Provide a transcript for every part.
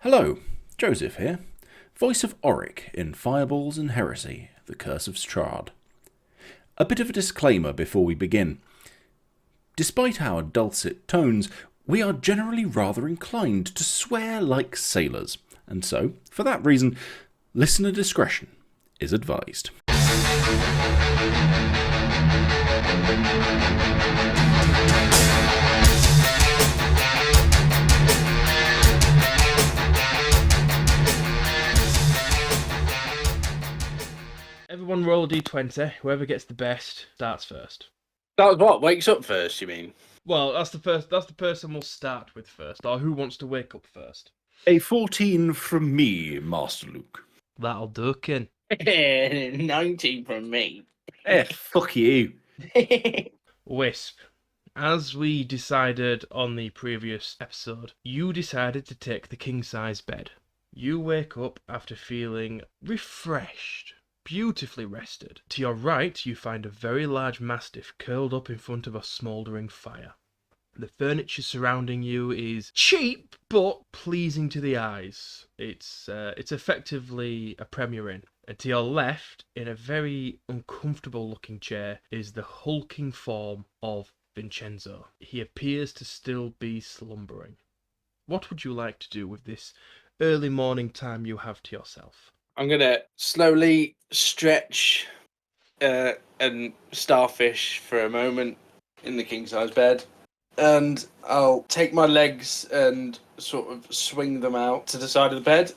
Hello, Joseph here, voice of Auric in Fireballs and Heresy, The Curse of Strahd. A bit of a disclaimer before we begin. Despite our dulcet tones, we are generally rather inclined to swear like sailors, and so, for that reason, listener discretion is advised. Everyone roll a d20. Whoever gets the best starts first. That was what? Wakes up first, you mean? Well, that's the person we'll start with first. Or who wants to wake up first? A 14 from me, Master Luke. That'll do, Ken. 19 from me. Fuck you. Wisp. As we decided on the previous episode, you decided to take the king-size bed. You wake up after feeling refreshed, beautifully rested. To your right, you find a very large mastiff curled up in front of a smouldering fire. The furniture surrounding you is cheap, but pleasing to the eyes. It's effectively a Premier Inn. And to your left, in a very uncomfortable-looking chair, is the hulking form of Vincenzo. He appears to still be slumbering. What would you like to do with this early morning time you have to yourself? I'm going to slowly stretch and starfish for a moment in the king-size bed. And I'll take my legs and sort of swing them out to the side of the bed,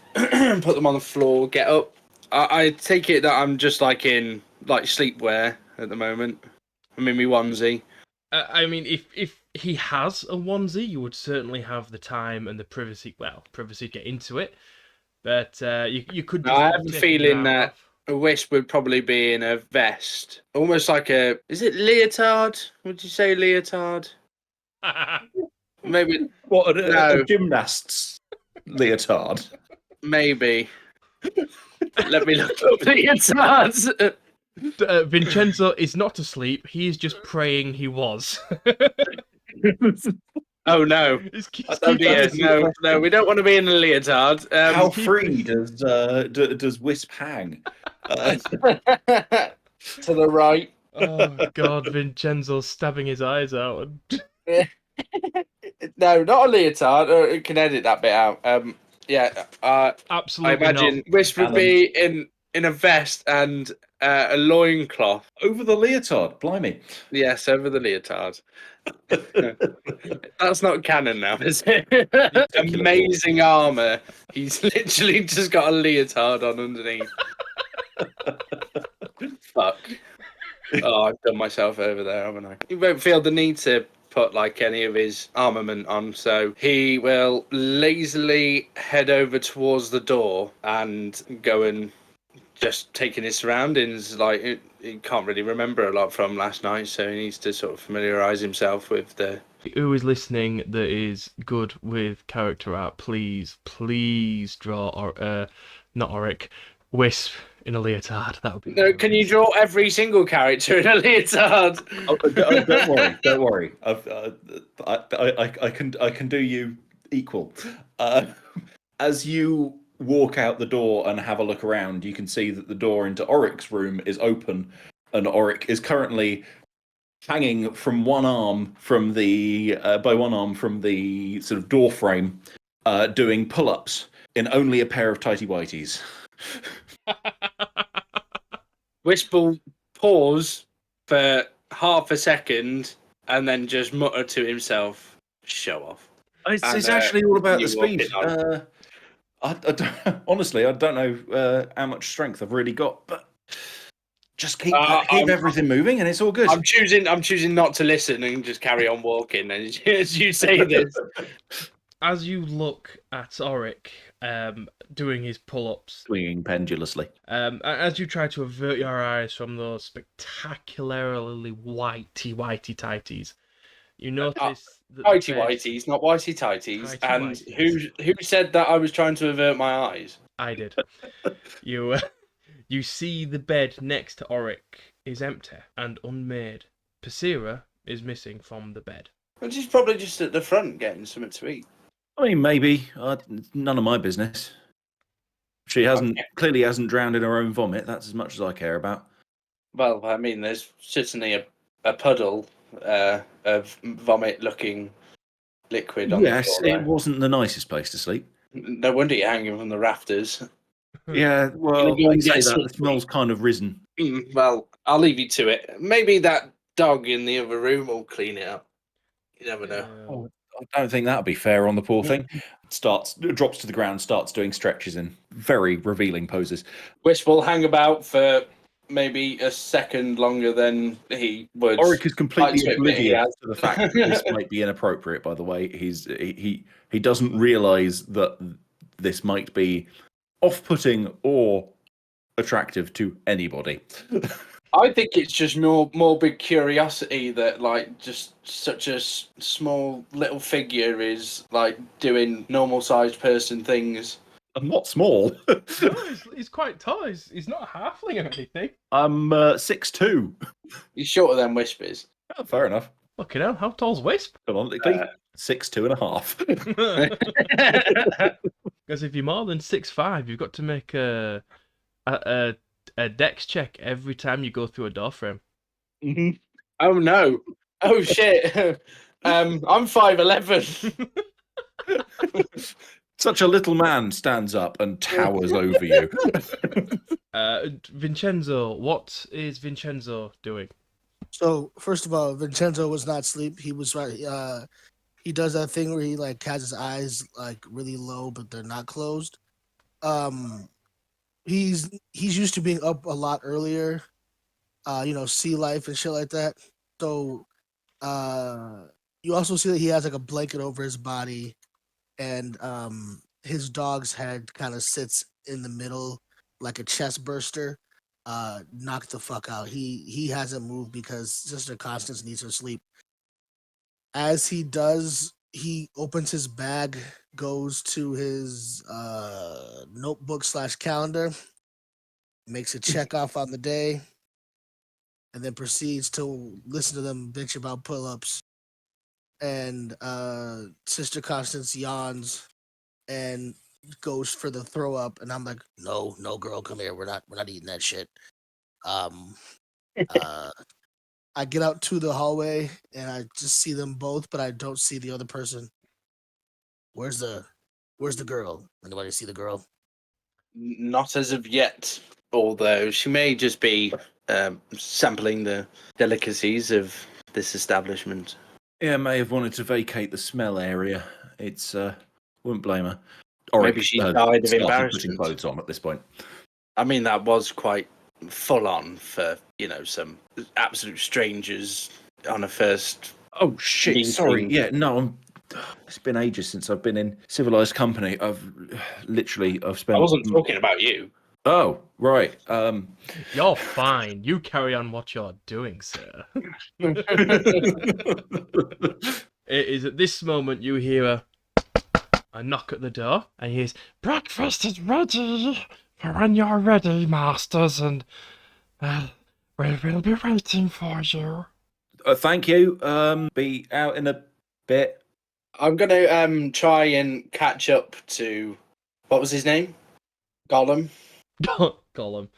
put them on the floor, get up. I take it that I'm just in sleepwear at the moment. I'm in my onesie. I mean, if he has a onesie, you would certainly have the time and the privacy to get into it. But you could just I have a take feeling an that arm off. a wisp would probably be in a vest. Almost like is it leotard? Would you say leotard? Maybe. What, No. a gymnast's leotard? Maybe. Let me look up leotards. Vincenzo is not asleep. He is just praying he was. Oh no! Oh dear, no, we don't want to be in a leotard. How free does Wisp hang? To the right. Oh God, Vincenzo's stabbing his eyes out. No, not a leotard. You can edit that bit out. Absolutely I imagine not. Wisp would be in a vest and a loincloth. Over the leotard, blimey. Yes, over the leotard. That's not canon now, is it? Amazing armor. He's literally just got a leotard on underneath. Fuck. Oh, I've done myself over there, haven't I? He won't feel the need to put any of his armament on, so he will lazily head over towards the door and go and just taking his surroundings. He can't really remember a lot from last night, so he needs to sort of familiarise himself with the... Who is listening that is good with character art, please draw not Auric, Wisp in a leotard. That would be... No, can you draw every single character in a leotard? Don't worry. I can do you equal. As you walk out the door and have a look around, you can see that the door into Auric's room is open, and Auric is currently hanging from one arm from the sort of door frame, doing pull-ups in only a pair of tighty whities. Wisp will pause for half a second and then just mutter to himself, "Show off." It's actually all about the speed. Honestly, I don't know how much strength I've really got, but just keep everything moving, and it's all good. I'm choosing not to listen and just carry on walking as you say this. As you look at Auric doing his pull-ups, Swinging pendulously. as you try to avert your eyes from those spectacularly whitey tighties, you notice that Whitey whiteys, not whitey tighties. And who said that I was trying to avert my eyes? I did. You see the bed next to Auric is empty and unmade. Persira is missing from the bed. Well, she's probably just at the front getting something to eat. I mean, maybe. None of my business. She clearly hasn't drowned in her own vomit. That's as much as I care about. Well, I mean, there's certainly a puddle of vomit-looking liquid on the Yes, floor. it wasn't the nicest place to sleep. No wonder you're hanging from the rafters. Yeah, well, Gonna go I and say get that some the smell's kind of risen. Well, I'll leave you to it. Maybe that dog in the other room will clean it up. You never know. Oh, I don't think that'd be fair on the poor thing. Drops to the ground, starts doing stretches in very revealing poses. Wisp will hang about for maybe a second longer than he would. Oric is completely Like to admit he oblivious has. to the fact that this might be inappropriate. By the way, he doesn't realise that this might be off-putting or attractive to anybody. I think it's just more morbid curiosity that, like, just such a small little figure is like doing normal-sized person things. I'm not small. No, he's quite tall. He's not a halfling or anything. I'm 6'2". He's shorter than Whispers. Oh, fair enough. Fucking hell, how tall's Wisp? Canonically, 6'2.5". Because if you're more than 6'5", you've got to make a dex check every time you go through a door frame. Mm-hmm. Oh no! Oh shit! I'm 5'11". Such a little man stands up and towers over you. Vincenzo, what is Vincenzo doing? So first of all, Vincenzo was not asleep. He was right. He does that thing where he like has his eyes like really low, but they're not closed. He's used to being up a lot earlier. Sea life and shit like that. So, you also see that he has like a blanket over his body, and his dog's head kind of sits in the middle like a chest burster. Knocked the fuck out. He hasn't moved because Sister Constance needs her sleep. As he does, he opens his bag, goes to his notebook / calendar, makes a check off on the day, and then proceeds to listen to them bitch about pull-ups. And Sister Constance yawns and goes for the throw up, and I'm like, no, girl, come here. We're not eating that shit. I get out to the hallway and I just see them both, but I don't see the other person. Where's the girl? Anybody see the girl? Not as of yet, although she may just be sampling the delicacies of this establishment. Yeah, may have wanted to vacate the smell area. It's wouldn't blame her. Maybe she died of putting embarrassment. clothes on at this point. I mean, that was quite full on for, some absolute strangers on a first. Oh shit! meeting. Sorry. Yeah, no. It's been ages since I've been in civilized company. I've spent. I wasn't talking about you. Oh right. You're fine. You carry on what you're doing, sir. It is at this moment you hear a knock at the door, and he hears, "Breakfast is ready for when you're ready, masters, and we'll be waiting for you." Thank you. Be out in a bit. I'm gonna try and catch up to, what was his name? Gollum. Gollum.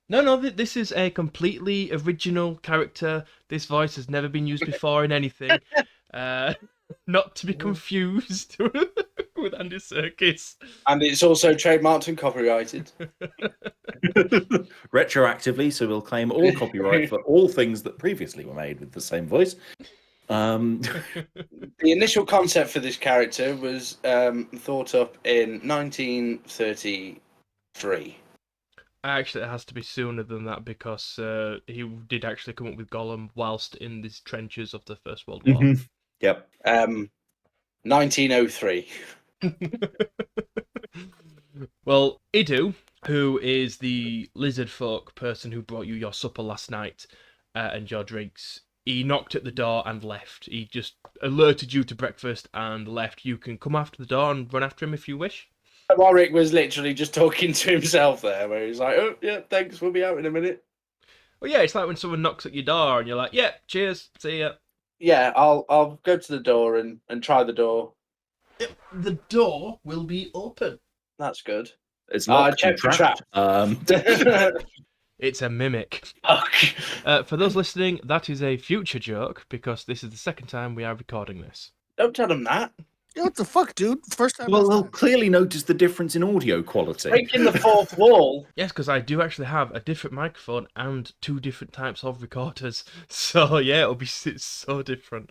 No, this is a completely original character. This voice has never been used before in anything. Not to be confused with Andy Serkis. And it's also trademarked and copyrighted. Retroactively, so we'll claim all copyright for all things that previously were made with the same voice. The initial concept for this character was thought up in 1933. Actually, it has to be sooner than that because he did actually come up with Gollum whilst in the trenches of the First World War. Mm-hmm. Yep. 1903. Well, Idu, who is the lizard folk person who brought you your supper last night and your drinks, he knocked at the door and left. He just alerted you to breakfast and left. You can come after the door and run after him if you wish. Warwick was literally just talking to himself there, where he's like, "Oh yeah, thanks, we'll be out in a minute." Well, yeah, it's like when someone knocks at your door and you're like, "Yeah, cheers, see ya." Yeah, I'll go to the door and try the door. The door will be open. That's good. It's locked and check for trapped. It's a mimic. Fuck. For those listening, that is a future joke because this is the second time we are recording this. Don't tell them that. Yo, what the fuck, dude? First time. Well, last they'll time. clearly notice the difference in audio quality. Breaking the fourth wall. Yes, because I do actually have a different microphone and 2 different types of recorders. So, yeah, it's so different.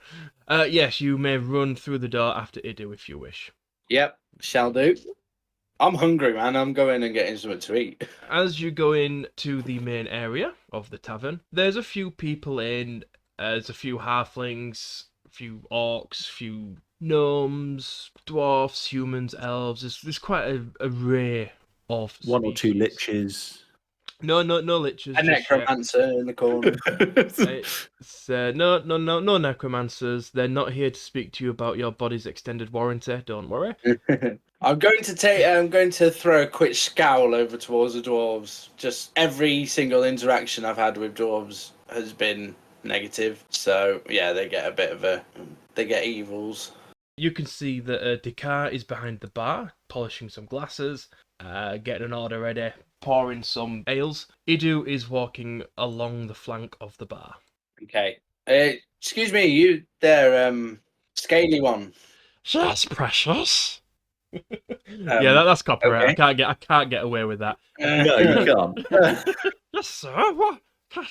Yes, you may run through the door after Idu if you wish. Yep, shall do. I'm hungry, man. I'm going and getting something to eat. As you go into the main area of the tavern, there's a few people in. There's a few halflings, a few orcs, a few gnomes, dwarfs, humans, elves. There's quite an array of One or two species. liches. No liches. A just yet. necromancer in the corner. It's, no necromancers. They're not here to speak to you about your body's extended warranty. Don't worry. I'm going to throw a quick scowl over towards the dwarves. Just every single interaction I've had with dwarves has been negative. So yeah, they get evils. You can see that Dekar is behind the bar, polishing some glasses, getting an order ready, pouring some ales. Idu is walking along the flank of the bar. Okay. Excuse me, you there, scaly one. Yes, precious. Yeah, that's copyright. okay. I can't get away with that. No, you can't. Yes, sir. What? Can I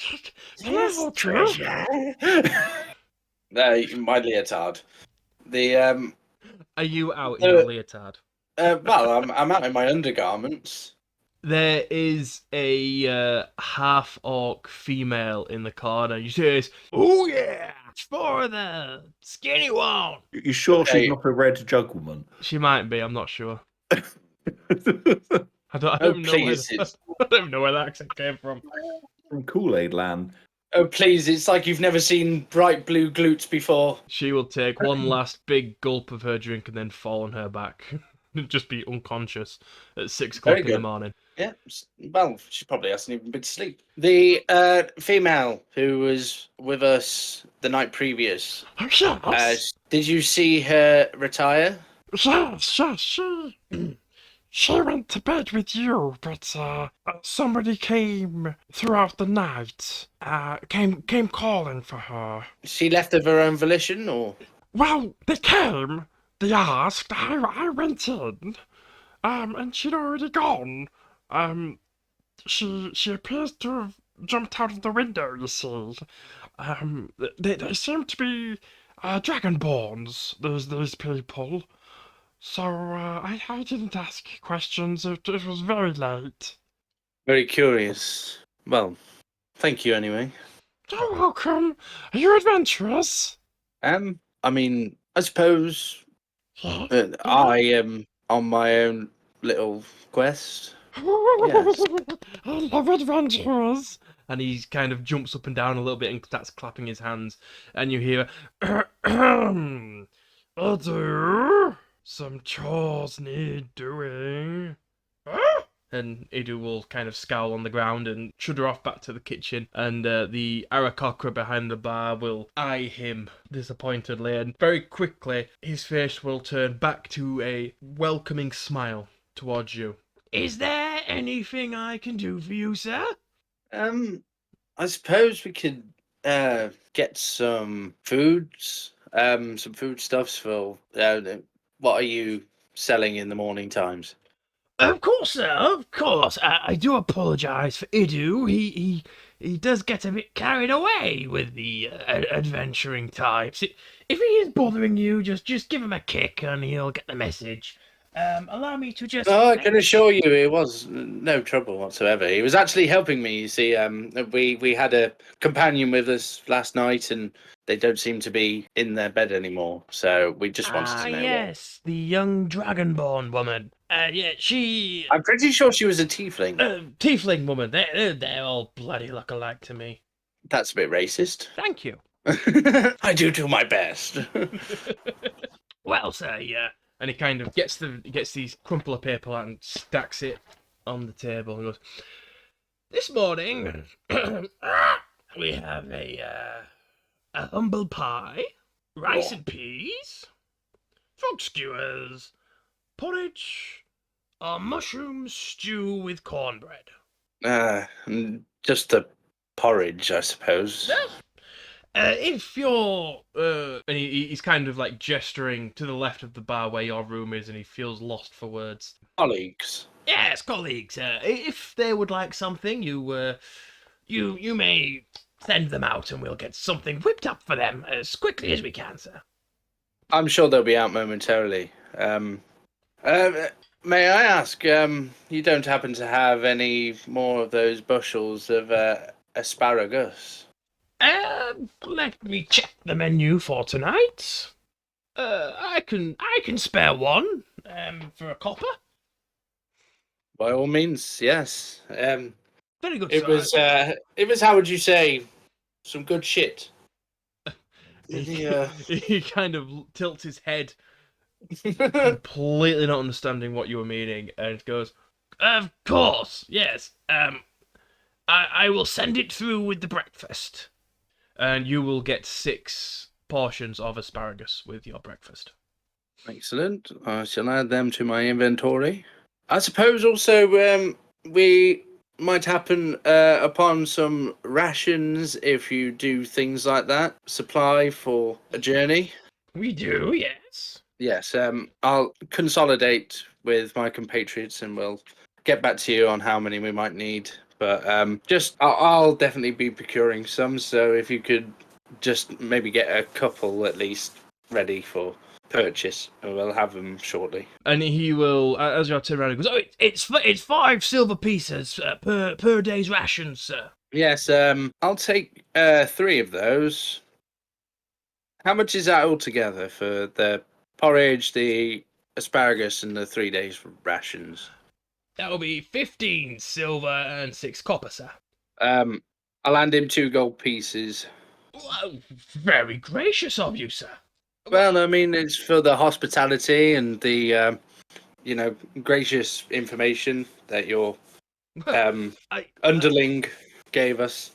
help you? My leotard. The Are you out in your leotard? well, I'm out in my undergarments. There is a half-orc female in the corner. She says, "Oh yeah, for the skinny one." You sure Okay. she's not a red juggleman? She might be. I'm not sure. I Oh, don't know. please, I don't know where that accent came from. From Kool-Aid Land. Oh, please, it's like you've never seen bright blue glutes before. She will take one last big gulp of her drink and then fall on her back. Just be unconscious at 6 o'clock Very in the good. morning. Yeah, well, she probably hasn't even been to sleep. The female who was with us the night previous, Yes. did you see her retire? Yes. She went to bed with you, but somebody came throughout the night. Came calling for her. She left of her own volition, or? Well, they came. They asked. I went in. And she'd already gone. She appears to have jumped out of the window. You see. They seem to be dragonborns. Those people. So I didn't ask questions. It was very late. Very curious. Well, thank you anyway. You're welcome. Are you adventurous? I mean, I suppose Yes. I am on my own little quest. Yes. I love adventurers. And he kind of jumps up and down a little bit and starts clapping his hands. And you hear, Idu, some chores need doing. and Idu will kind of scowl on the ground and shudder off back to the kitchen. And the Arakocra behind the bar will eye him disappointedly. And very quickly, his face will turn back to a welcoming smile towards you. Is there anything I can do for you, sir? I suppose we could get some foods, some foodstuffs for. What are you selling in the morning times? Of course, sir. Of course. I do apologise for Idu. He does get a bit carried away with the adventuring types. If he is bothering you, just give him a kick and he'll get the message. Allow me to just. Oh, I can assure you, it was no trouble whatsoever. He was actually helping me. You see, we had a companion with us last night, and they don't seem to be in their bed anymore. So we just wanted to know. What. Yes, the young dragonborn woman. Yeah, she. I'm pretty sure she was a tiefling. Tiefling woman. They're all bloody look alike to me. That's a bit racist. Thank you. I do my best. Well, sir, yeah. And he kind of gets these crumple of paper out and stacks it on the table and goes, "This morning, we have a humble pie, rice and peas, frog skewers, porridge, or mushroom stew with cornbread. Just the porridge, I suppose. If you're, and he's kind of like gesturing to the left of the bar where your room is, and he feels lost for words. Colleagues. Yes, colleagues. If they would like something, you may send them out, and we'll get something whipped up for them as quickly as we can, sir. I'm sure they'll be out momentarily. May I ask, you don't happen to have any more of those bushels of asparagus? Let me check the menu for tonight. I can spare one. For a copper. By all means, yes. Very good. It was how would you say, some good shit. He kind of tilts his head, completely not understanding what you were meaning, and goes, "Of course, yes. I will send it through with the breakfast, and you will get 6 portions of asparagus with your breakfast." Excellent. I shall add them to my inventory. I suppose also we might happen upon some rations if you do things like that. Supply for a journey. We do, yes. Yes, I'll consolidate with my compatriots and we'll get back to you on how many we might need. But I'll definitely be procuring some. So if you could just maybe get a couple at least ready for purchase, and we'll have them shortly. And he will, as you turn around, he goes, "Oh, it's 5 silver pieces per day's rations, sir." Yes, I'll take 3 of those. How much is that altogether for the porridge, the asparagus, and the 3 days rations? That will be 15 silver and 6 copper, sir. I'll hand him 2 gold pieces. Well, very gracious of you, sir. Well, I mean, it's for the hospitality and the, gracious information that your underling gave us.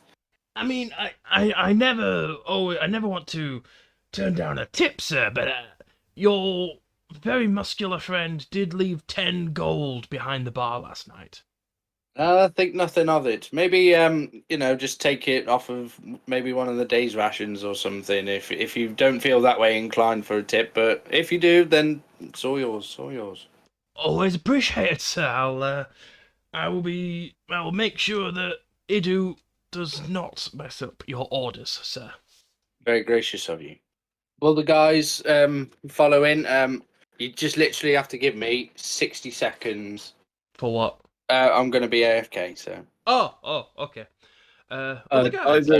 I mean, I never want to turn down a tip, sir, but your very muscular friend did leave 10 gold behind the bar last night. I think nothing of it. Maybe, just take it off of maybe one of the day's rations or something. If you don't feel that way inclined for a tip, but if you do, then it's all yours. It's all yours. Always appreciate it, sir. I will make sure that Idu does not mess up your orders, sir. Very gracious of you. Will the guys follow in? You just literally have to give me 60 seconds. For what? I'm going to be AFK, so. Oh, okay. I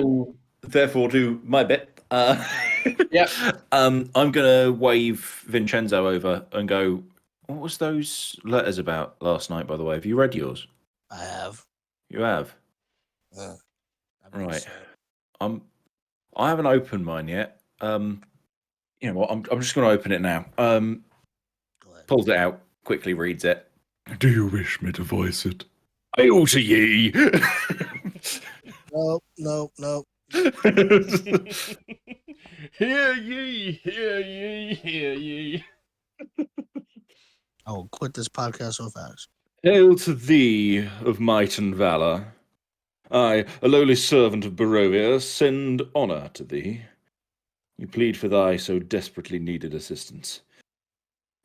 will therefore do my bit. Yep. I'm gonna wave Vincenzo over and go, "What was those letters about last night, by the way? Have you read yours?" I have. You have? Yeah. Right. I haven't opened mine yet. You know what? I'm just gonna open it now. Go ahead. Pulls it out, quickly reads it. "Do you wish me to voice it? Hail to ye!" No. Hear ye, hear ye, hear ye. I will quit this podcast so fast. "Hail to thee of might and valour. I, a lowly servant of Barovia, send honour to thee. We plead for thy so desperately needed assistance.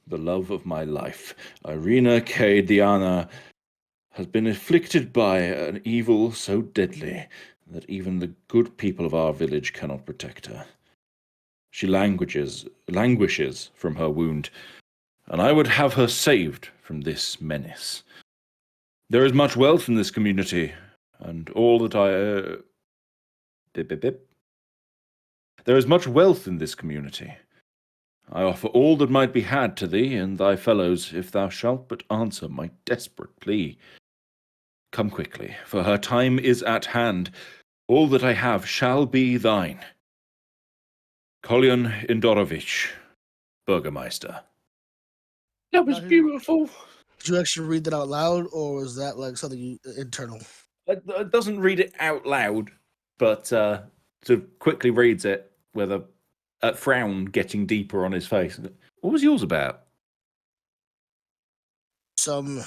The love of my life, Irina Diana, has been afflicted by an evil so deadly that even the good people of our village cannot protect her. She languishes from her wound, and I would have her saved from this menace. There is much wealth in this community, and all that There is much wealth in this community. I offer all that might be had to thee and thy fellows, if thou shalt but answer my desperate plea. Come quickly, for her time is at hand. All that I have shall be thine. Kolyan Indorovich, Burgermeister." That was beautiful. Did you actually read that out loud, or was that like something internal? It doesn't read it out loud, but sort of quickly reads it with a frown getting deeper on his face. What was yours about? Some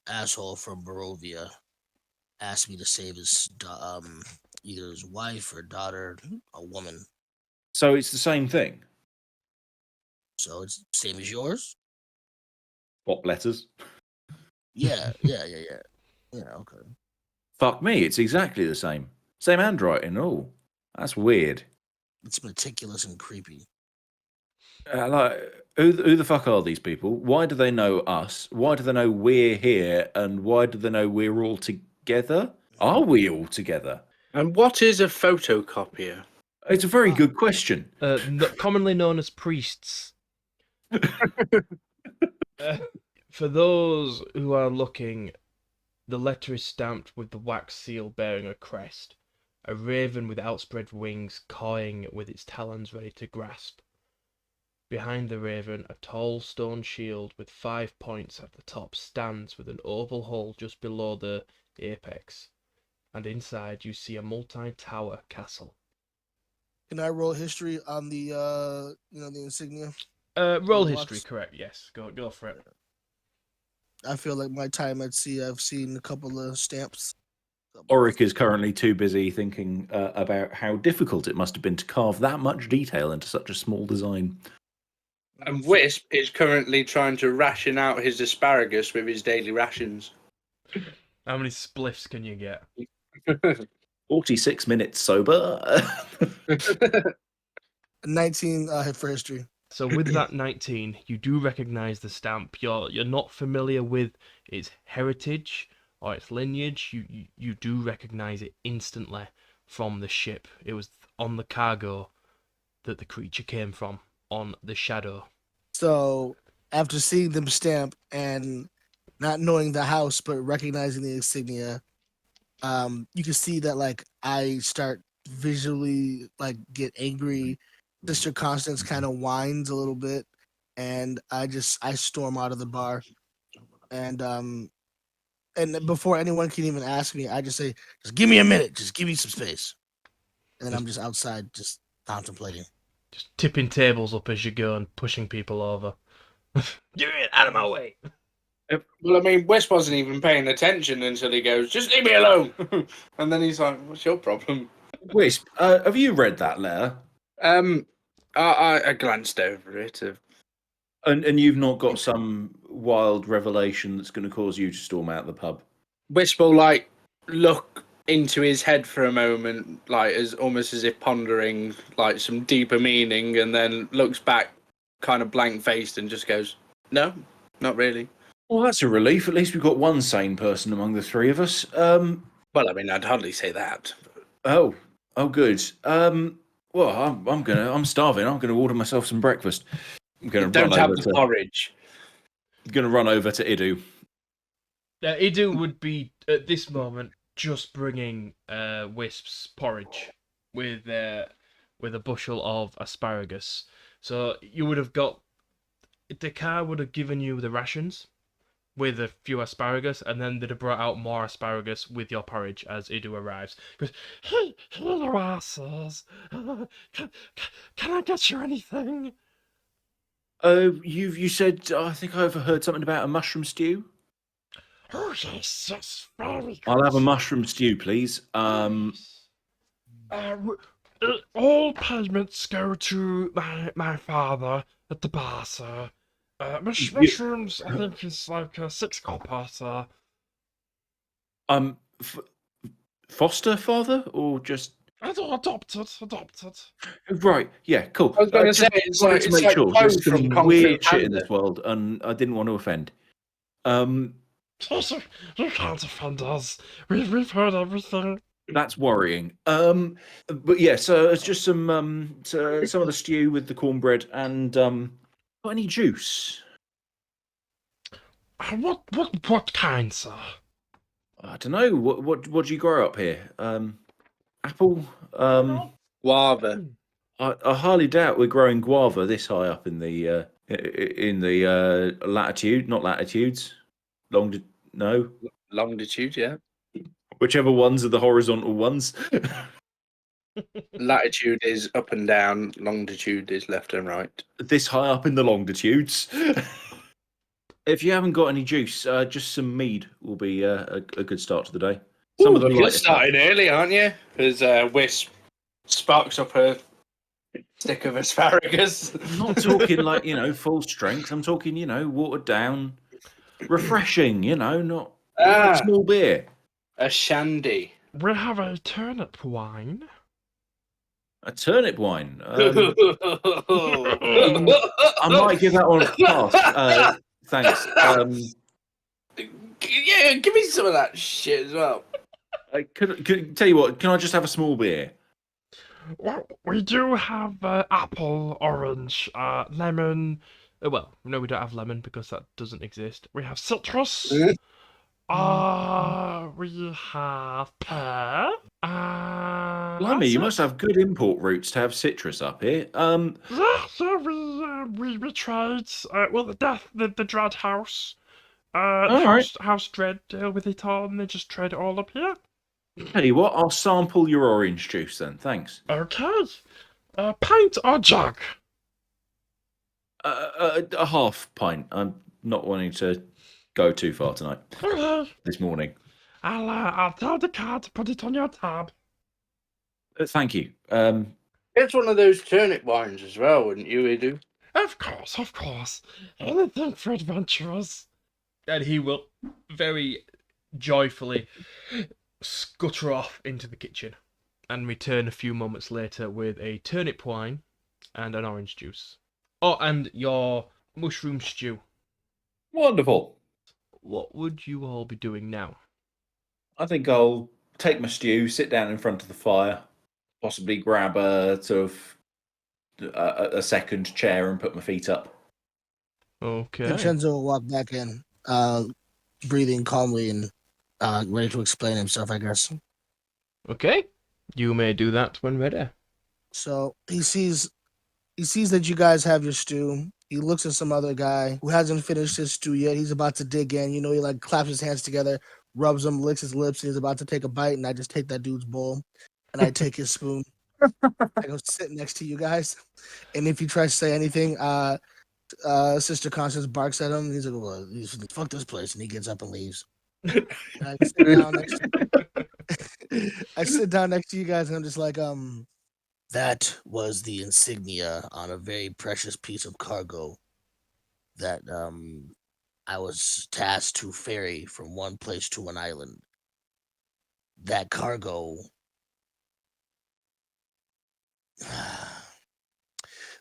asshole from Barovia asked me to save either his wife or daughter, a woman. So it's the same thing. So it's same as yours. Swap letters. Yeah. Yeah. Okay. Fuck me, it's exactly the same. Same handwriting and all. That's weird. It's meticulous and creepy. Like, who the fuck are these people? Why do they know us? Why do they know we're here? And why do they know we're all together? Are we all together? And what is a photocopier? It's a very good question. Commonly known as priests. For those who are looking, the letter is stamped with the wax seal bearing a crest, a raven with outspread wings cawing with its talons ready to grasp. Behind the raven, a tall stone shield with 5 points at the top stands with an oval hole just below the apex, and inside you see a multi-tower castle. Can I roll history on the the insignia? Roll The history, wax? correct? Yes, go for it. I feel like my time at sea, I've seen a couple of stamps. Auric is currently too busy thinking about how difficult it must have been to carve that much detail into such a small design. And Wisp is currently trying to ration out his asparagus with his daily rations. How many spliffs can you get? 46 minutes sober. 19 hit for history. So with that 19, you do recognize the stamp. You're not familiar with its heritage or its lineage. You do recognize it instantly from the ship. It was on the cargo that the creature came from, on the Shadow. So after seeing them stamp and not knowing the house but recognizing the insignia, you can see that like I start visually like get angry. Sister Constance kind of whines a little bit, and I storm out of the bar, and before anyone can even ask me, I just say, "Just give me a minute, just give me some space," and then I'm just outside, just contemplating. Just tipping tables up as you go and pushing people over. Get out of my way! Well, I mean, Wisp wasn't even paying attention until he goes, "Just leave me alone." And then he's like, "What's your problem?" Wisp, have you read that letter? I glanced over it. And you've not got some wild revelation that's going to cause you to storm out the pub? Wisp will like look into his head for a moment, like as almost as if pondering like some deeper meaning, and then looks back, kind of blank faced, and just goes, "No, not really." Well, that's a relief. At least we've got one sane person among the three of us. Well, I mean, I'd hardly say that. Oh, good. Well, I'm starving. I'm gonna order myself some breakfast. I'm gonna Don't run have over the porridge. Gonna run over to Idu. Idu would be at this moment just bringing Wisp's porridge with a bushel of asparagus. So you would have got the car would have given you the rations with a few asparagus, and then they'd have brought out more asparagus with your porridge as Idu arrives. Because Hey, hello, asses. Can I get you anything? You said I think I overheard something about a mushroom stew. Oh, yes, very good. I'll have a mushroom stew, please. All payments go to my father at the bar, sir. Mushrooms, I think, is like 6 copper, sir. Foster father or just Adopted. right? Yeah, cool. I was going to Just say, it's wanted like, to it's make like sure. Poe There's from some Kung Fu weird shit in Panda. this world, and I didn't want to offend. You can't offend us. We've heard everything. That's worrying. But yeah, so it's just some of the stew with the cornbread and got any juice? What kind, sir? I don't know. What do you grow up here? Apple. Guava. I highly doubt we're growing guava this high up in the latitude, not latitudes. No, Longitude, yeah. whichever ones are the horizontal ones. Latitude is up and down, longitude is left and right. This high up in the longitudes. If you haven't got any juice, just some mead will be a good start to the day. Some of the You're lighter stuff. starting early, aren't you? Because Wisp sparks up a stick of asparagus. I'm not talking like, full strength. I'm talking, watered down, refreshing, not like a Ah, small beer. a shandy. We have a turnip wine. A turnip wine. I I might give that one a pass. Thanks. Yeah, give me some of that shit as well. Tell you what, can I just have a small beer? Well, we do have apple, orange, lemon. Well, no, we don't have lemon because that doesn't exist. We have citrus. Mm. We have pear. Blimey, That's you it. must have good import routes to have citrus up here. Yeah, we tried. Well, the Drad house. Alright. House Dread deal with it all, and they just trade it all up here. Tell you what, I'll sample your orange juice then. Thanks. Okay. Pint or jug? A half pint. I'm not wanting to go too far tonight. Okay. This morning. I'll tell the car to put it on your tab. Thank you. It's one of those turnip wines as well, wouldn't you, Edu? Of course. Anything for adventurers. And he will very joyfully scutter off into the kitchen and return a few moments later with a turnip wine and an orange juice. Oh, and your mushroom stew. Wonderful. What would you all be doing now? I think I'll take my stew, sit down in front of the fire, possibly grab a sort of a second chair and put my feet up. Okay. Vincenzo will walk back in, breathing calmly and ready to explain himself, I guess. Okay. You may do that when ready. So he sees that you guys have your stew. He looks at some other guy who hasn't finished his stew yet. He's about to dig in. He like claps his hands together, rubs them, licks his lips, and he's about to take a bite. And I just take that dude's bowl and I take his spoon. I go sit next to you guys. And if he tries to say anything, Sister Constance barks at him. He's like, well, fuck this place. And he gets up and leaves. And I sit down next to you guys and I'm just like, that was the insignia on a very precious piece of cargo that I was tasked to ferry from one place to an island. That cargo,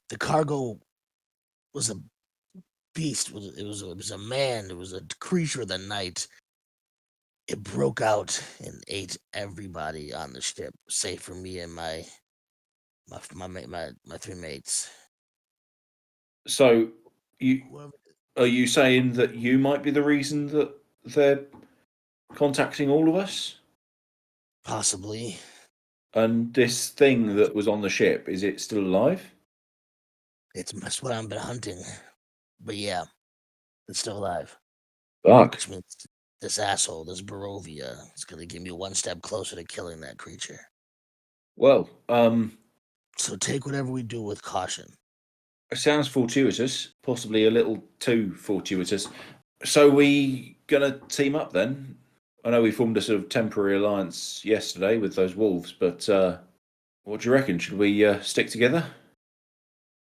the cargo was a beast. It was a man. It was a creature of the night. It broke out and ate everybody on the ship, save for me and my three mates. So, Whoever- are you saying that you might be the reason that they're contacting all of us? Possibly. And this thing that was on the ship, is it still alive? That's what I've been hunting. But yeah, it's still alive. Fuck. Which means this asshole, this Barovia, is going to get me one step closer to killing that creature. Well, So take whatever we do with caution. it sounds fortuitous, possibly a little too fortuitous. So we gonna team up then? I know we formed a sort of temporary alliance yesterday with those wolves, but what do you reckon? Should we stick together?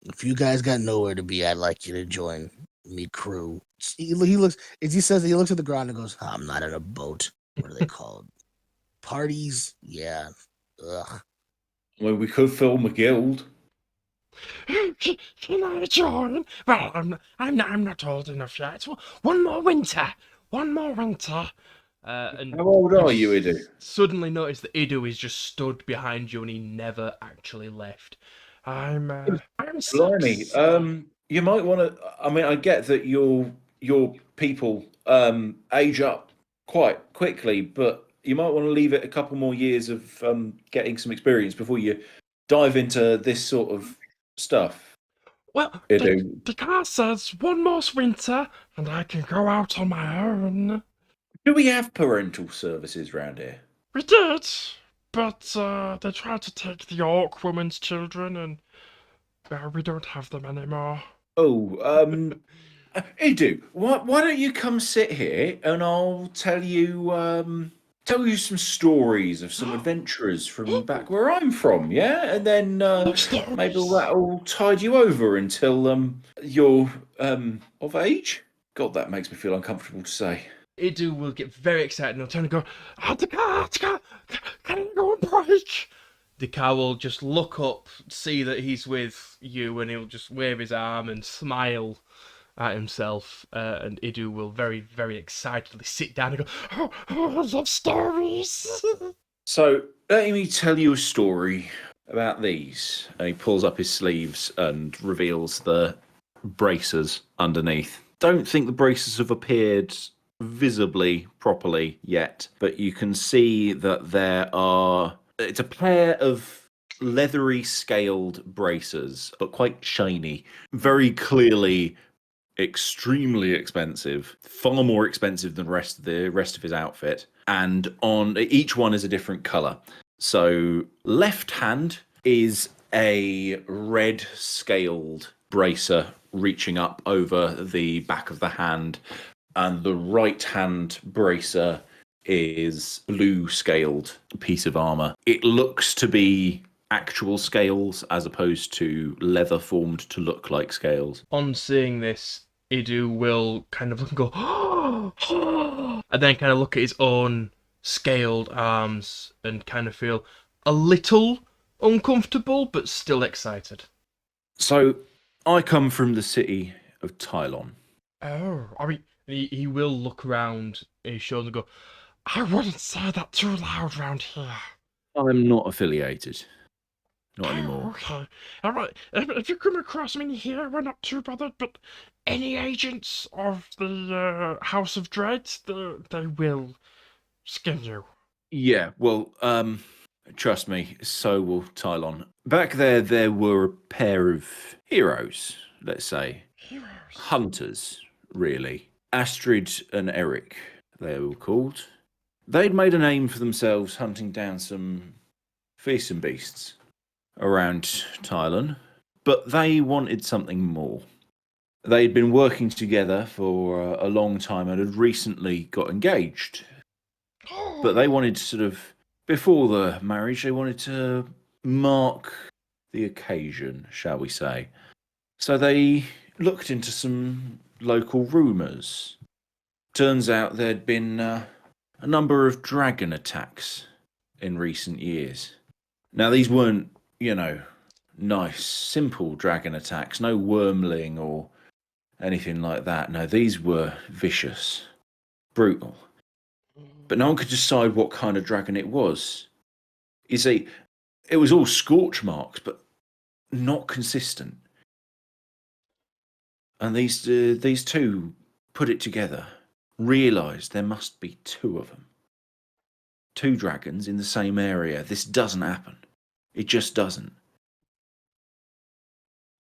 If you guys got nowhere to be, I'd like you to join me crew. He looks, as he says, he looks at the ground and goes, I'm not in a boat. What are they called? Parties? Yeah. Ugh. Well, we could form a guild. Can I join? Well, I'm not old enough yet. One more winter. And How old are you, Idu? suddenly notice that Idu is just stood behind you and he never actually left. I'm Blimey, six. you might want to. I mean, I get that your people age up quite quickly, but you might want to leave it a couple more years of getting some experience before you dive into this sort of stuff. Well, Idu. the car says one more winter and I can go out on my own. Do we have parental services round here? We did. but they tried to take the orc woman's children, and we don't have them anymore. Oh, Edu, why don't you come sit here and I'll tell you some stories of some adventurers from back where I'm from, yeah? And then maybe that'll tide you over until you're of age. God, that makes me feel uncomfortable to say. Idu will get very excited and he'll turn and go, Can I go and break? the cow will just look up, see that he's with you, and he'll just wave his arm and smile at himself. And Idu will very, very excitedly sit down and go, I love stories. So, let me tell you a story about these. And he pulls up his sleeves and reveals the braces underneath. Don't think the braces have appeared visibly properly yet, but you can see that it's a pair of leathery scaled braces, but quite shiny, very clearly extremely expensive, far more expensive than the rest of his outfit, and on each one is a different color. So left hand is a red scaled bracer reaching up over the back of the hand, and the right hand bracer is blue scaled piece of armor. It looks to be actual scales as opposed to leather formed to look like scales. on seeing this, Idu will kind of look and go, and then kind of look at his own scaled arms and kind of feel a little uncomfortable, but still excited. So I come from the city of Tylon. Oh, I mean, He will look around his shoulders and go, I wouldn't say that too loud round here. I'm not affiliated. Not anymore. Okay. All right. If you come across me here, we're not too bothered, but any agents of the House of Dread, they will skin you. Yeah, well, trust me, so will Tylon. Back there were a pair of heroes, let's say. Heroes. Hunters, really. Astrid and Eric, they were called. They'd made a name for themselves hunting down some fearsome beasts around Tylon, but they wanted something more. They'd been working together for a long time and had recently got engaged. But they wanted to sort of, before the marriage, they wanted to mark the occasion, shall we say. So they looked into some local rumours. Turns out there'd been a number of dragon attacks in recent years. Now, these weren't, nice, simple dragon attacks, no wormling or anything like that. No, these were vicious, brutal. But no one could decide what kind of dragon it was. You see, it was all scorch marks, but not consistent. And these two put it together, realised there must be two of them. Two dragons in the same area. This doesn't happen. It just doesn't.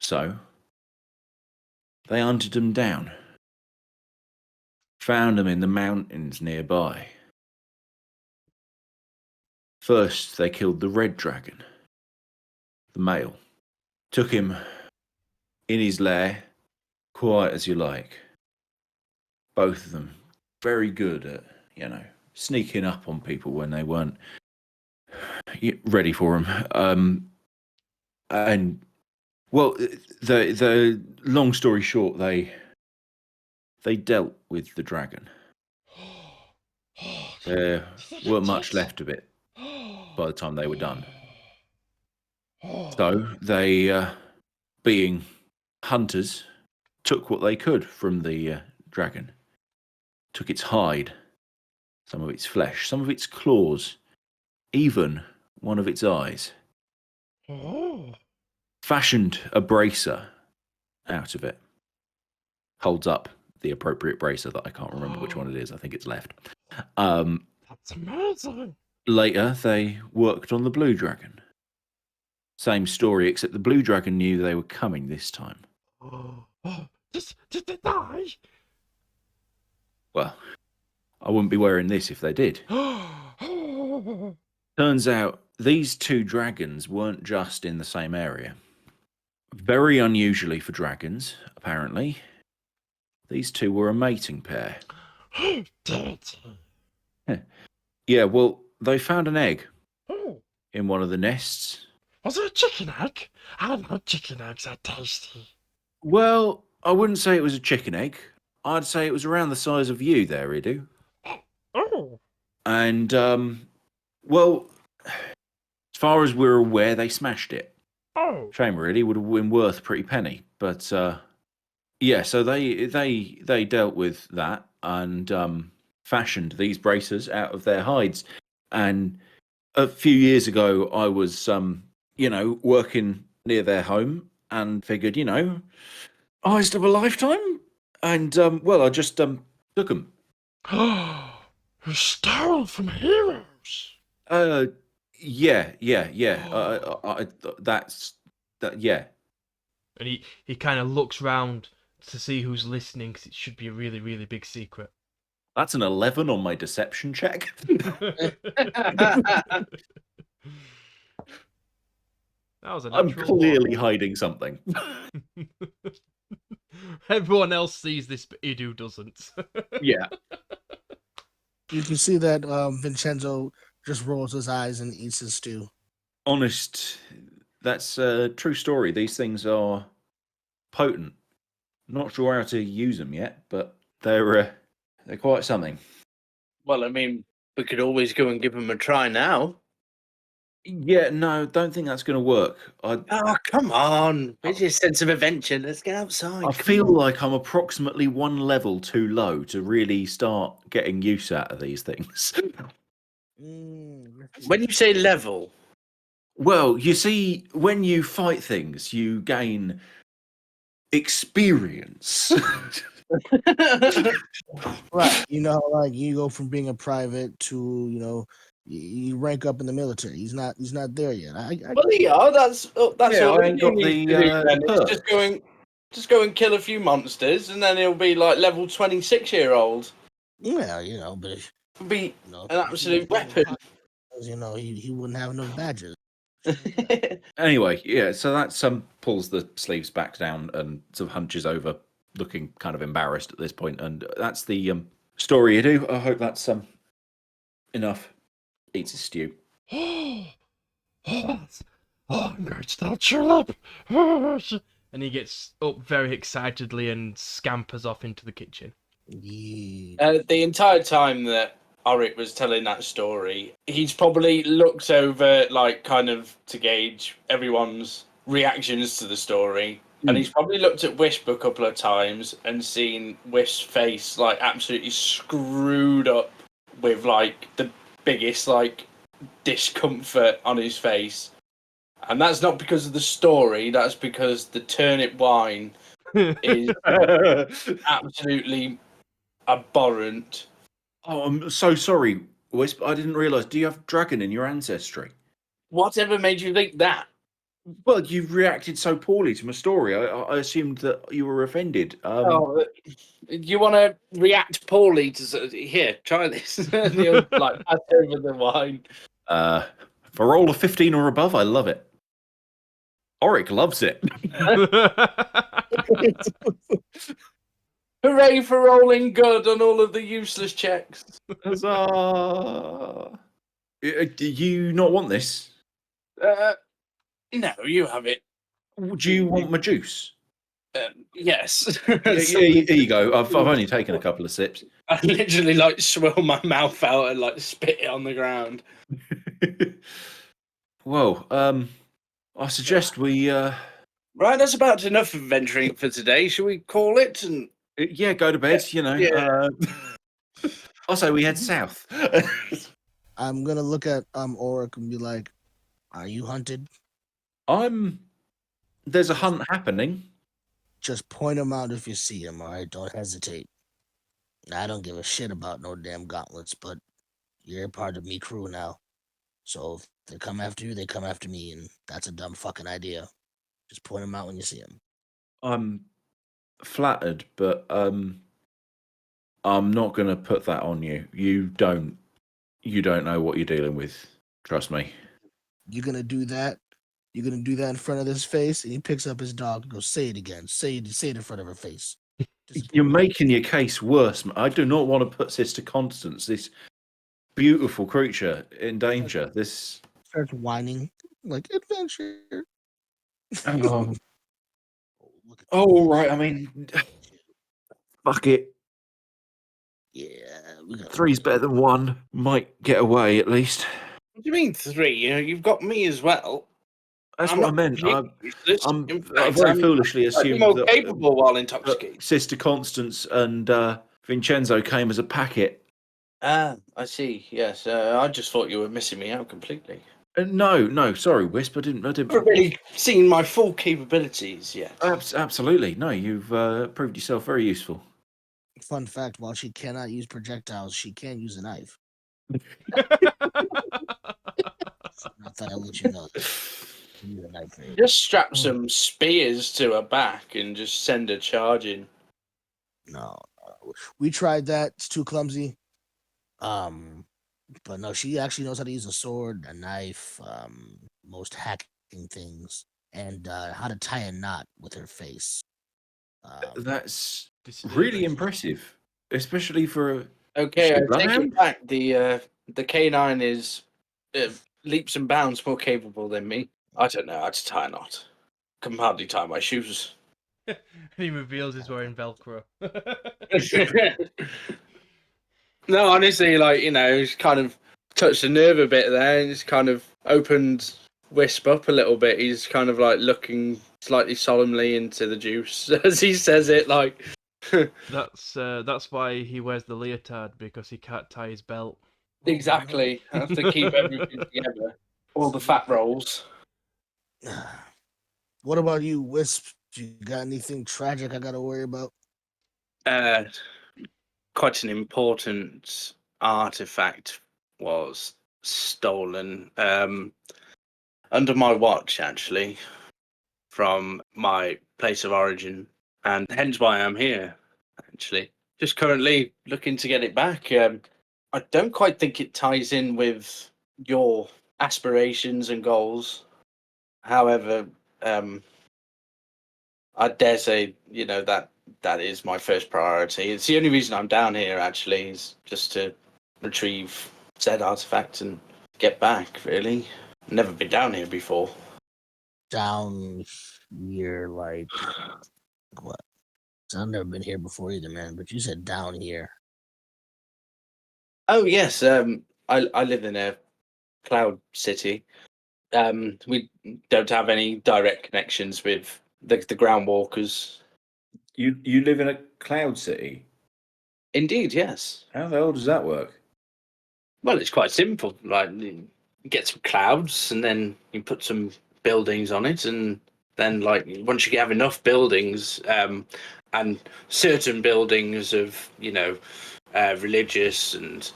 So, they hunted them down. Found them in the mountains nearby. First, they killed the red dragon, the male. Took him in his lair, quiet as you like. Both of them very good at, sneaking up on people when they weren't ready for them. And, well, the long story short, they dealt with the dragon. There weren't much left of it by the time they were done. So they, being hunters, took what they could from the dragon. Took its hide, some of its flesh, some of its claws, even one of its eyes. Fashioned a bracer out of it. Holds up the appropriate bracer that I can't remember which one it is. I think it's left. That's amazing. Later, they worked on the blue dragon. Same story, except the blue dragon knew they were coming this time. Did they die? Well, I wouldn't be wearing this if they did. Turns out these two dragons weren't just in the same area. Very unusually for dragons, apparently. These two were a mating pair. Dirty. Yeah, well, they found an egg Oh, in one of the nests. was it a chicken egg? I love chicken eggs, they're tasty. Well, I wouldn't say it was a chicken egg. I'd say it was around the size of you there, Idu. Oh, And, well, as far as we're aware, they smashed it. oh. Shame, really, would have been worth a pretty penny. But, yeah, so they dealt with that and fashioned these bracers out of their hides. And a few years ago, I was, working near their home and figured, eyes of a lifetime. And, well, I just took them. You stole from heroes. Yeah. Yeah. And he kind of looks round to see who's listening, 'cause it should be a really, really big secret. That's an 11 on my deception check. That was a I'm natural clearly one. hiding something. Everyone else sees this, but Idu doesn't. Yeah. You can see that Vincenzo just rolls his eyes and eats his stew. Honest, that's a true story. These things are potent. Not sure how to use them yet, but they're quite something. Well, I mean, we could always go and give them a try now. Yeah, no, don't think that's going to work. Oh, come on. Where's your sense of adventure? Let's get outside. I come feel on. like I'm approximately one level too low to really start getting use out of these things. When you say level, Well, you see, when you fight things, you gain experience. Right. Like you go from being a private to, you rank up in the military. He's not there yet. well, yeah, that's Yeah, all I ain't got you the, need to do then. perk. It's just go and kill a few monsters, and then he'll be like level 26-year-old. Yeah, but He'll be an an absolute weapon. He wouldn't have enough badges. Anyway, yeah, so that pulls the sleeves back down and sort of hunches over, looking kind of embarrassed at this point, and that's the story you do. I hope that's enough. Eats a stew. I'm going to that tulip. And he gets up very excitedly and scampers off into the kitchen. Yeah. The entire time that Auric was telling that story, he's probably looked over, like, kind of to gauge everyone's reactions to the story. And he's probably looked at Wisp a couple of times and seen Wisp's face, like, absolutely screwed up with, like, the biggest, like, discomfort on his face. And that's not because of the story, that's because the turnip wine is absolutely abhorrent. Oh, I'm so sorry, Wisp. I didn't realise. Do you have dragon in your ancestry? Whatever made you think that? Well, you reacted so poorly to my story. I assumed that you were offended. You want to react poorly to here? Try this. And he'll like pass over the wine. If I roll a 15 or above, I love it. Auric loves it. Hooray for rolling good on all of the useless checks. Huzzah! Do you not want this? No, you have it. Do you want my juice? Yes. Here you go. I've only taken a couple of sips. I literally like swirl my mouth out and like spit it on the ground. Well, I suggest we Right, that's about enough adventuring for today. Shall we call it? And yeah, go to bed. Yeah. I'll say we head south. I'm gonna look at Auric and be like, "Are you hunted?" There's a hunt happening. Just point him out if you see him. All right, don't hesitate. I don't give a shit about no damn gauntlets, but you're a part of me crew now. So if they come after you, they come after me, and that's a dumb fucking idea. Just point him out when you see him. I'm flattered, but I'm not gonna put that on you. You don't know what you're dealing with. Trust me. You're gonna do that. You're gonna do that in front of this face, and he picks up his dog and goes, "Say it again. Say it in front of her face." You're making your case worse. I do not want to put Sister Constance, this beautiful creature, in danger. This. Starts whining like adventure. Oh, Look at oh right. I mean, fuck it. yeah, we got Three's better than one. Might get away at least. What do you mean 3? You've got me as well. That's I'm what I not meant. useless. I'm In I fact, very I'm foolishly slightly assumed more that, capable while that intoxicated. Sister Constance and Vincenzo came as a packet. Ah, I see. Yes, I just thought you were missing me out completely. No, sorry, Wisp. I didn't. Haven't really seen my full capabilities yet. Absolutely, no. You've proved yourself very useful. Fun fact: while she cannot use projectiles, she can use a knife. I thought I'd let you know that. Use a knife for it. Just strap some spears to her back and just send her charging. No, we tried that. It's too clumsy. But no, she actually knows how to use a sword, a knife, most hacking things, and how to tie a knot with her face. That's This really impressive, especially for a Okay, I take bloodhound? it back. The canine is leaps and bounds more capable than me. I don't know how to tie a knot. Can hardly tie my shoes. He reveals he's wearing Velcro. No, honestly, it's kind of touched the nerve a bit there, and it's kind of opened Wisp up a little bit. He's kind of like looking slightly solemnly into the juice as he says it. Like, That's why he wears the leotard, because he can't tie his belt. exactly. I have to keep everything together. All the fat rolls. What about you, Wisp? You got anything tragic I got to worry about? Quite an important artifact was stolen under my watch, actually, from my place of origin, and hence why I'm here, actually. Just currently looking to get it back. I don't quite think it ties in with your aspirations and goals. However, I dare say, that is my first priority. It's the only reason I'm down here, actually, is just to retrieve said artifact and get back, really. Never been down here before. Down here, like what? I've never been here before either, man. But you said down here. Oh, yes. I live in a cloud city. We don't have any direct connections with the ground walkers. You live in a cloud city? Indeed, yes. How the hell does that work? Well, it's quite simple. Like, you get some clouds, and then you put some buildings on it, and then, like, once you have enough buildings, and certain buildings of, religious and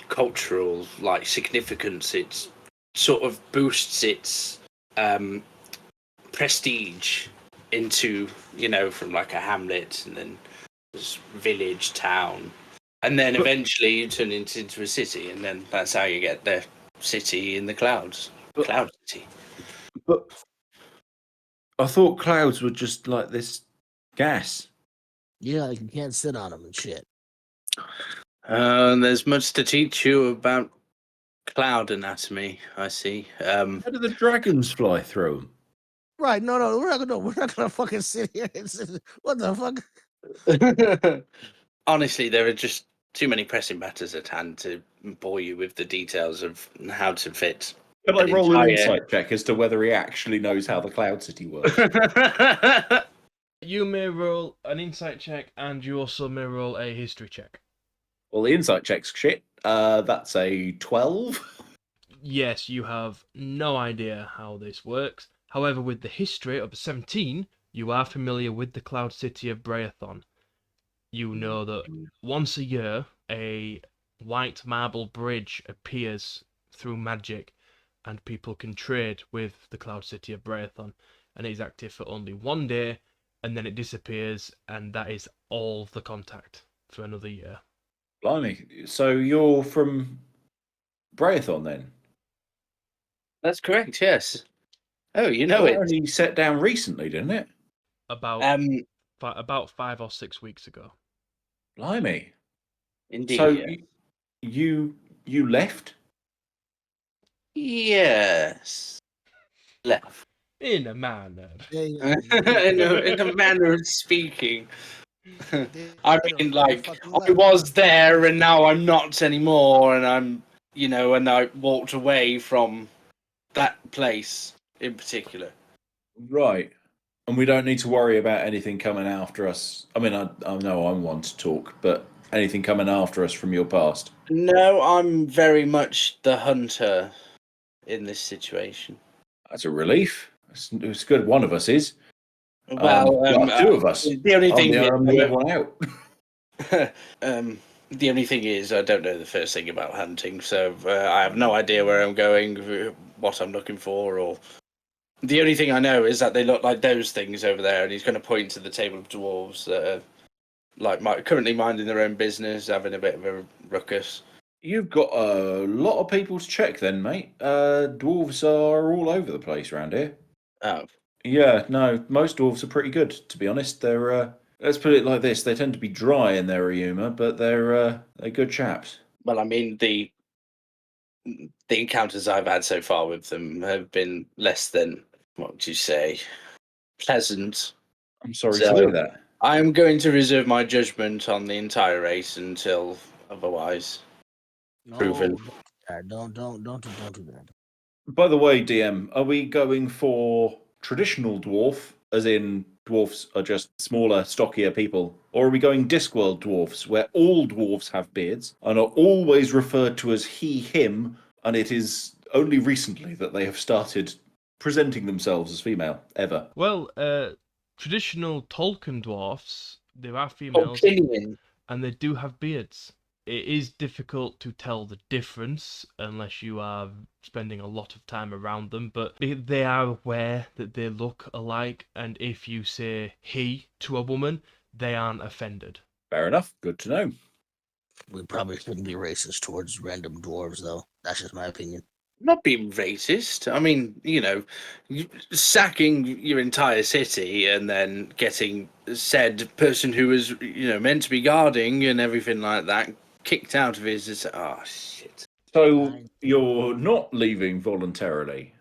cultural, like, significance, it sort of boosts its prestige into, from like a hamlet, and then this village, town. And then eventually you turn it into a city, and then that's how you get the city in the clouds. Cloud city. But I thought clouds were just like this gas. Yeah, like you can't sit on them and shit. There's much to teach you about cloud anatomy, I see. How do the dragons fly through them? Right? No, we're not gonna fucking sit here and sit. What the fuck? Honestly, there are just too many pressing matters at hand to bore you with the details of how to fit. Can I an roll an entire- insight check as to whether he actually knows how the cloud city works? You may roll an insight check, and you also may roll a history check. Well, the insight check's shit. That's a 12. Yes, you have no idea how this works. However, with the history of 17, you are familiar with the Cloud City of Breathon. You know that once a year, a white marble bridge appears through magic, and people can trade with the Cloud City of Breathon, and it is active for only one day, and then it disappears, and that is all the contact for another year. Blimey. So you're from Braethon then? That's correct. Yes. Oh, you know That it. only set down recently, didn't it? About about 5 or 6 weeks ago. Blimey. Indeed. So Yeah. you left? Yes. Left. In a manner. They, in a manner of speaking. I mean, why the like, fuck you I left? was there and now I'm not anymore, and I'm, and I walked away from that place in particular. Right. And we don't need to worry about anything coming after us. I mean, I know I'm one to talk, but anything coming after us from your past? No, I'm very much the hunter in this situation. That's a relief. It's good one of us is. Well, two of us. the only thing I'm the odd one out. the only thing is, I don't know the first thing about hunting, so I have no idea where I'm going, what I'm looking for, or the only thing I know is that they look like those things over there, and he's going to point to the table of dwarves that are currently minding their own business, having a bit of a ruckus. You've got a lot of people to check then, mate. Dwarves are all over the place around here. Oh, Yeah, no, most dwarves are pretty good, to be honest. They're let's put it like this: they tend to be dry in their humour, but they're good chaps. well, I mean the encounters I've had so far with them have been less than, what would you say, pleasant. I'm sorry So- to hear that. I'm going to reserve my judgment on the entire race until otherwise. No, Proven. don't do that. By the way, DM, are we going for traditional dwarf, as in dwarfs are just smaller, stockier people, or are we going Discworld dwarfs, where all dwarfs have beards and are always referred to as he, him, and it is only recently that they have started presenting themselves as female, ever? Well, traditional Tolkien dwarfs, there are females, Opinion. and they do have beards. It is difficult to tell the difference unless you are spending a lot of time around them, but they are aware that they look alike, and if you say he to a woman, they aren't offended. Fair enough. Good to know. We probably shouldn't be racist towards random dwarves, though. That's just my opinion. Not being racist. I mean, sacking your entire city and then getting said person who was, meant to be guarding and everything like that kicked out of his. Oh shit. So you're not leaving voluntarily?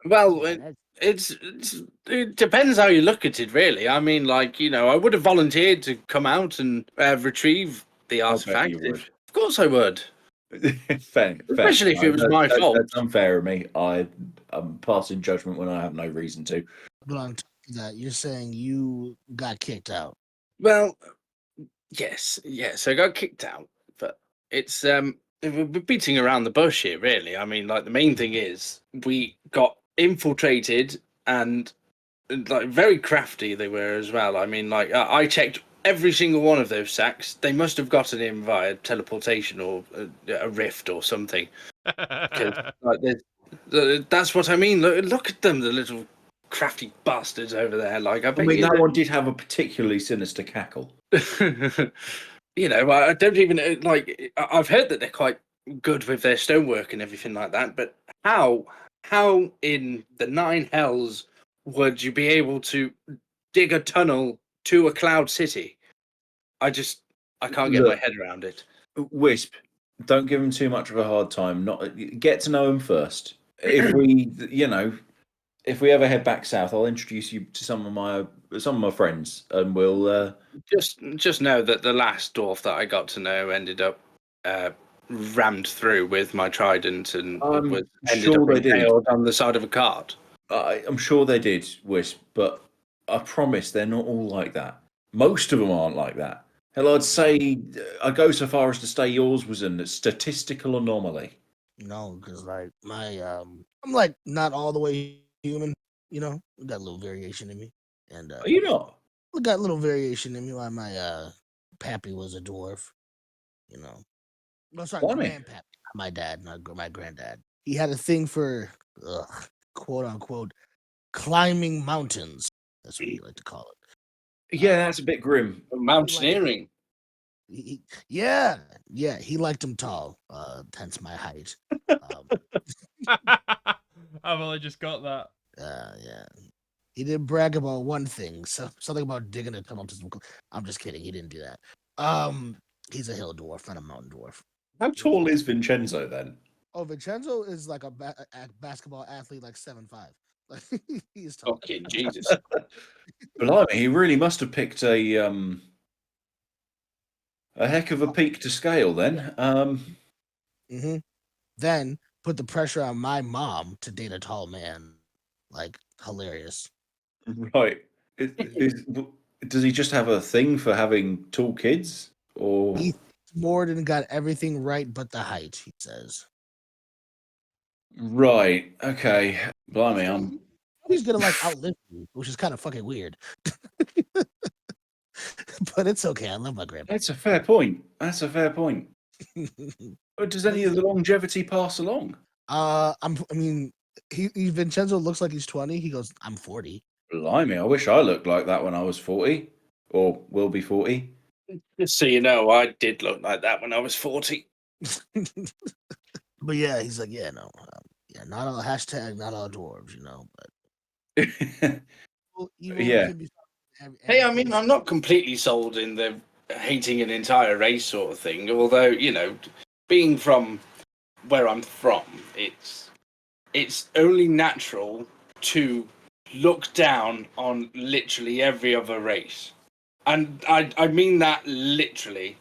Well, Yeah, it depends how you look at it, really. I mean, I would have volunteered to come out and retrieve the bet artifact. you would. Of course, I would. fair. Especially if it was my fault. That's unfair of me. I'm passing judgment when I have no reason to. But on top of that, you're saying you got kicked out. Well, yes, I got kicked out, but it's we're beating around the bush here, really. I mean, the main thing is we got infiltrated and very crafty they were as well. I mean, I checked every single one of those sacks. They must have gotten in via teleportation or a rift or something. 'Cause, that's what I mean. Look at them, the little crafty bastards over there. I I bet mean, you that one did have a particularly sinister cackle. I don't even I've heard that they're quite good with their stonework and everything like that, but how in the nine hells would you be able to dig a tunnel to a cloud city? I can't get my Look. head around it. Wisp, don't give him too much of a hard time. Not get to know him first. If we ever head back south, I'll introduce you to some of my friends, and we'll. Just know that the last dwarf that I got to know ended up rammed through with my trident and ended sure up they did. impaled on the side of a cart. I'm sure they did, Wisp, but I promise they're not all like that. Most of them aren't like that. Hell, I'd say I go so far as to say yours was a statistical anomaly. No, because I'm not all the way human. We got a little variation in me, and Are you not? we got a little variation in me. Why my pappy was a dwarf. No, sorry, Blimey. grandpappy, not my dad, not my granddad. He had a thing for quote unquote climbing mountains. That's what he like to call it. Yeah, that's a bit grim. Mountaineering. Yeah, he liked them tall. Hence my height. I've only just got that. Yeah. He did brag about one thing, so something about digging a tunnel to some. I'm just kidding. He didn't do that. He's a hill dwarf, not a mountain dwarf. How tall is Vincenzo then? Oh, Vincenzo is like a basketball athlete, like 7'5". Like he's tall. Fucking Jesus. Blimey, he really must have picked a heck of a peak to scale then. Mm-hmm. Then put the pressure on my mom to date a tall man. Like hilarious. Right. Does he just have a thing for having tall kids? Or He Morden got everything right but the height, he says. right, okay. Blimey, He's gonna like outlive me, which is kind of fucking weird. But it's okay. I love my grandpa. that's a fair point. That's a fair point. But does any of the longevity pass along? I mean, Vincenzo looks like he's 20. He goes, I'm 40. Blimey, I wish I looked like that when I was 40. Or will be 40. Just so you know, I did look like that when I was 40. But yeah, he's like, yeah, no, yeah, not all hashtag, not all dwarves, you know. But evil Yeah. can be Hey, I mean, I'm not completely sold in the hating an entire race sort of thing. Although, you know, being from where I'm from, it's only natural to look down on literally every other race, and I mean that literally,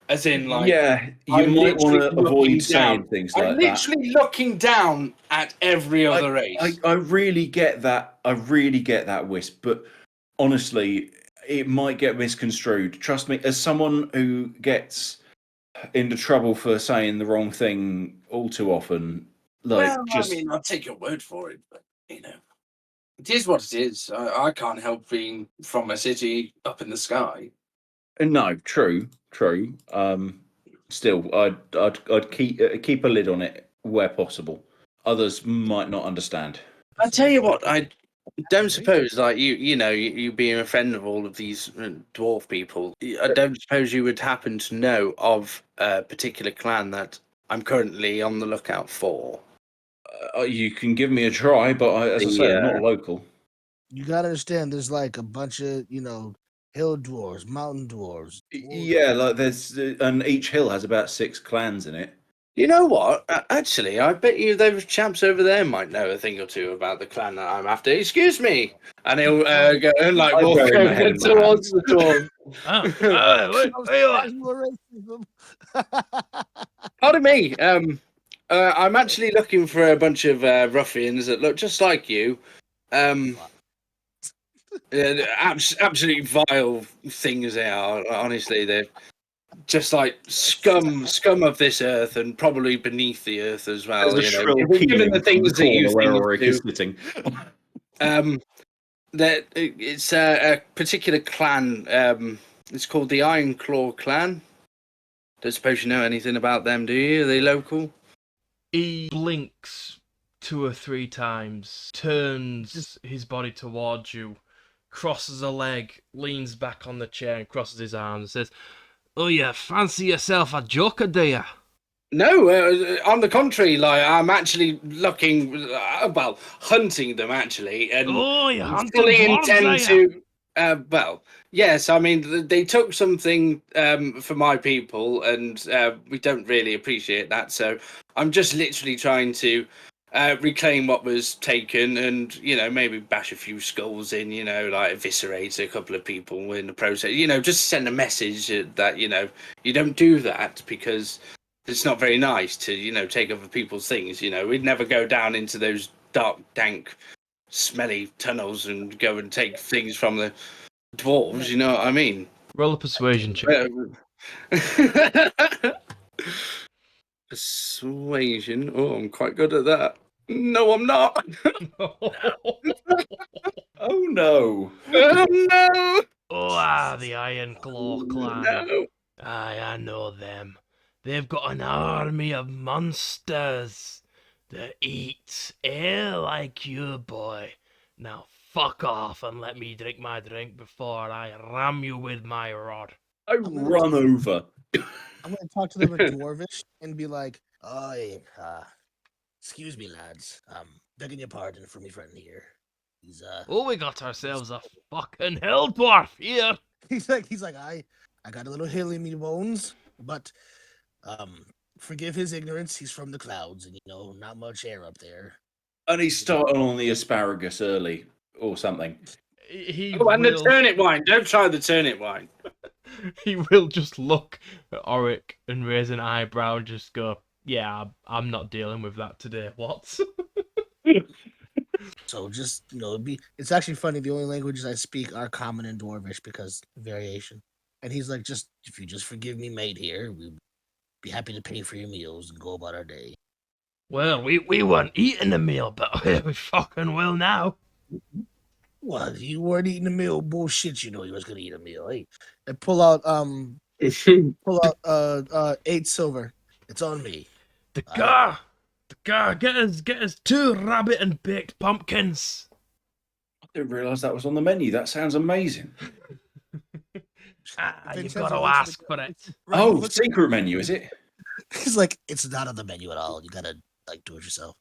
as in like Yeah, you I'm might want literally to looking avoid saying down. things I'm like that. literally looking down at every other race. I really get that. I really get that, Wisp. But honestly, it might get misconstrued. Trust me, as someone who gets into trouble for saying the wrong thing all too often, like Well, I mean, I'll take your word for it, but you know, it is what it is. I can't help being from a city up in the sky. no, true. Still, I'd keep a lid on it where possible. Others might not understand. I tell you what, I don't suppose, like you being a friend of all of these dwarf people, I don't suppose you would happen to know of a particular clan that I'm currently on the lookout for. You can give me a try, but as I say, I'm not local. You gotta understand, there's like a bunch of, hill dwarves, mountain dwarves. Yeah, like and each hill has about 6 clans in it. You know what? Actually, I bet you those chaps over there might know a thing or two about the clan that I'm after. Excuse me, and he'll go and like I walk bury my head over in my towards the dwarf. Pardon me. I'm actually looking for a bunch of ruffians that look just like you. Absolutely vile things they are. Honestly, they're just like scum of this earth, and probably beneath the earth as well. There's a shrill Given the things that you where seem Ulrich to is sitting. that it's a particular clan. It's called the Iron Claw Clan. Don't suppose you know anything about them, do you? Are they local? He blinks 2 or 3 times, turns his body towards you, crosses a leg, leans back on the chair and crosses his arms and says, "Oh, you fancy yourself a joker, do you?" No, on the contrary, like I'm actually looking, hunting them actually, and "Oh, you hunting fully dwarves, intend are ya?" to. Well, yes, I mean they took something for my people, and we don't really appreciate that. So I'm just literally trying to reclaim what was taken, and maybe bash a few skulls in, like eviscerate a couple of people in the process. Just send a message that you don't do that because it's not very nice to take other people's things. We'd never go down into those dark, dank, smelly tunnels and go and take things from the dwarves. You know what I mean? Roll a persuasion check. Persuasion. Oh, I'm quite good at that. No, I'm not. Oh no! Oh no! The Iron Claw clan. No. Aye, I know them. They've got an army of monsters that eat ale like you, boy. Now fuck off and let me drink my drink before I ram you with my rod. I run over. I'm gonna talk to them in Dwarvish and be like, "Oh, Excuse me, lads. Begging your pardon for me friend here. He's Oh, we got ourselves a fucking hell dwarf here. he's like I got a little hill in me bones, but forgive his ignorance. He's from the clouds, and not much air up there. And he's starting on the asparagus early or something. He Oh, and the will. turnip wine. Don't try the turnip wine. He will just look at Oric and raise an eyebrow and just go, "Yeah, I'm not dealing with that today." What? So just it's actually funny. The only languages I speak are Common and Dwarvish because variation. And he's like, just if you just forgive me, mate. Here, we'd be happy to pay for your meals and go about our day. Well, we weren't eating the meal, but we fucking will now. Well, you weren't eating a meal. Bullshit. You was gonna eat a meal. Hey, and pull out 8 silver. It's on me. The car, get us 2 rabbit and baked pumpkins. I didn't realise that was on the menu. That sounds amazing. You Vincenzo gotta looks at ask the- for it. Right, he Oh, looks at- secret menu, is it? He's like, it's not on the menu at all. You gotta do it yourself.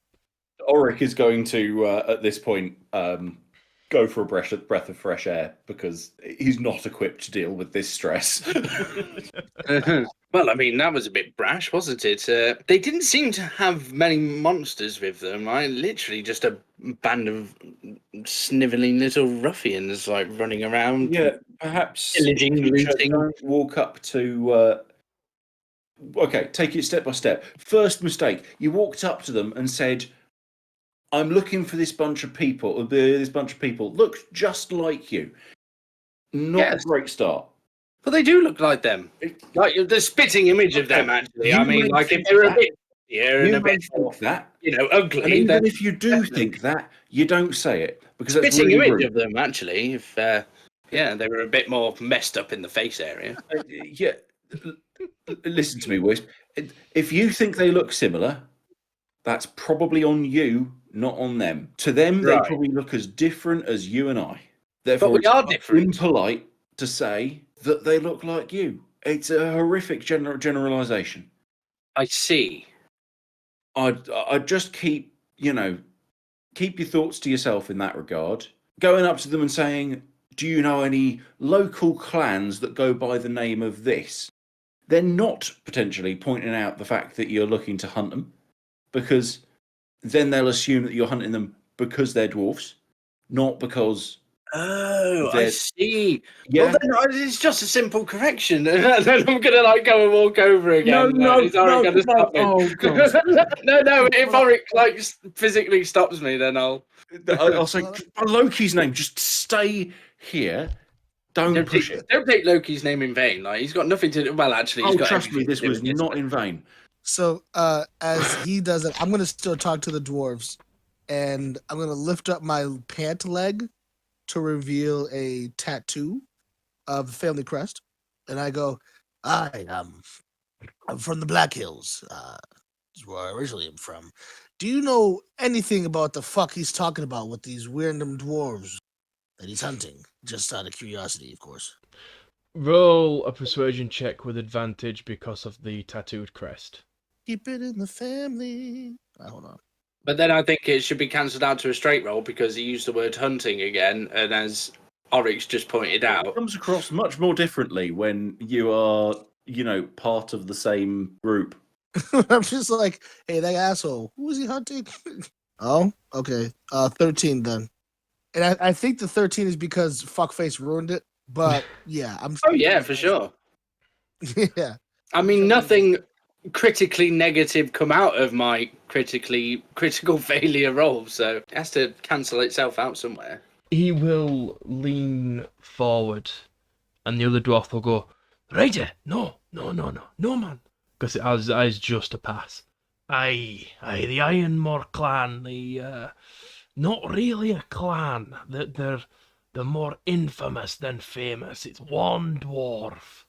Oric is going to, at this point, go for a breath of fresh air because he's not equipped to deal with this stress. Well, I mean, that was a bit brash, wasn't it? They didn't seem to have many monsters with them. Literally just a band of snivelling little ruffians, like, running around. Yeah, perhaps Pillaging, future, looting. don't walk up to. Okay, take it step by step. First mistake: you walked up to them and said, "I'm looking for this bunch of people. This bunch of people look just like you." Not Yes. a great start. But they do look like them. Like the spitting image of them, actually. I mean, like if they were a bit here and You a may bit more, think that, ugly, and even then if you do think that, you don't say it because that's spitting really image rude. of them, actually. If they were a bit more messed up in the face area. Yeah, listen to me, Wisp. If you think they look similar, that's probably on you, not on them. To them, Right. they probably look as different as you and I. Therefore, we it's are not different. impolite to say that they look like you. It's a horrific generalization. I see. I'd just keep your thoughts to yourself in that regard. Going up to them and saying, "Do you know any local clans that go by the name of this?" They're not potentially pointing out the fact that you're looking to hunt them, because then they'll assume that you're hunting them because they're dwarfs, not because Oh, I they're. see. Yeah. Well, then it's just a simple correction, and then I'm gonna go and walk over again. No, Is Oric gonna stop me? Oh god! no. If Oric physically stops me, then I'll. I'll say, by Loki's name, just stay here. Don't push it. Don't take Loki's name in vain. Like he's got nothing to do. Well, actually, he's got Trust me, everything this to do was with not in vain. So as he does it, I'm gonna still talk to the dwarves, and I'm gonna lift up my pant leg to reveal a tattoo of the family crest, and I go, I'm from the Black Hills. Is where I originally am from. Do you know anything about the fuck he's talking about with these random dwarves that he's hunting? Just out of curiosity, of course. Roll a persuasion check with advantage because of the tattooed crest. Keep it in the family. Hold on. But then I think it should be cancelled out to a straight roll because he used the word hunting again, and as Oryx just pointed It out, comes across much more differently when you are, part of the same group. I'm just like, hey, that asshole. Who is he hunting? Oh, okay. 13 then. And I think the 13 is because fuckface ruined it. But yeah, I'm. oh yeah, for sure. Yeah. I mean, nothing critically negative come out of my critical failure roll, so it has to cancel itself out somewhere. He will lean forward, and the other dwarf will go, "Right, no, man," because that is just a pass. Aye, the Ironmore clan, not really a clan. They're more infamous than famous. It's one dwarf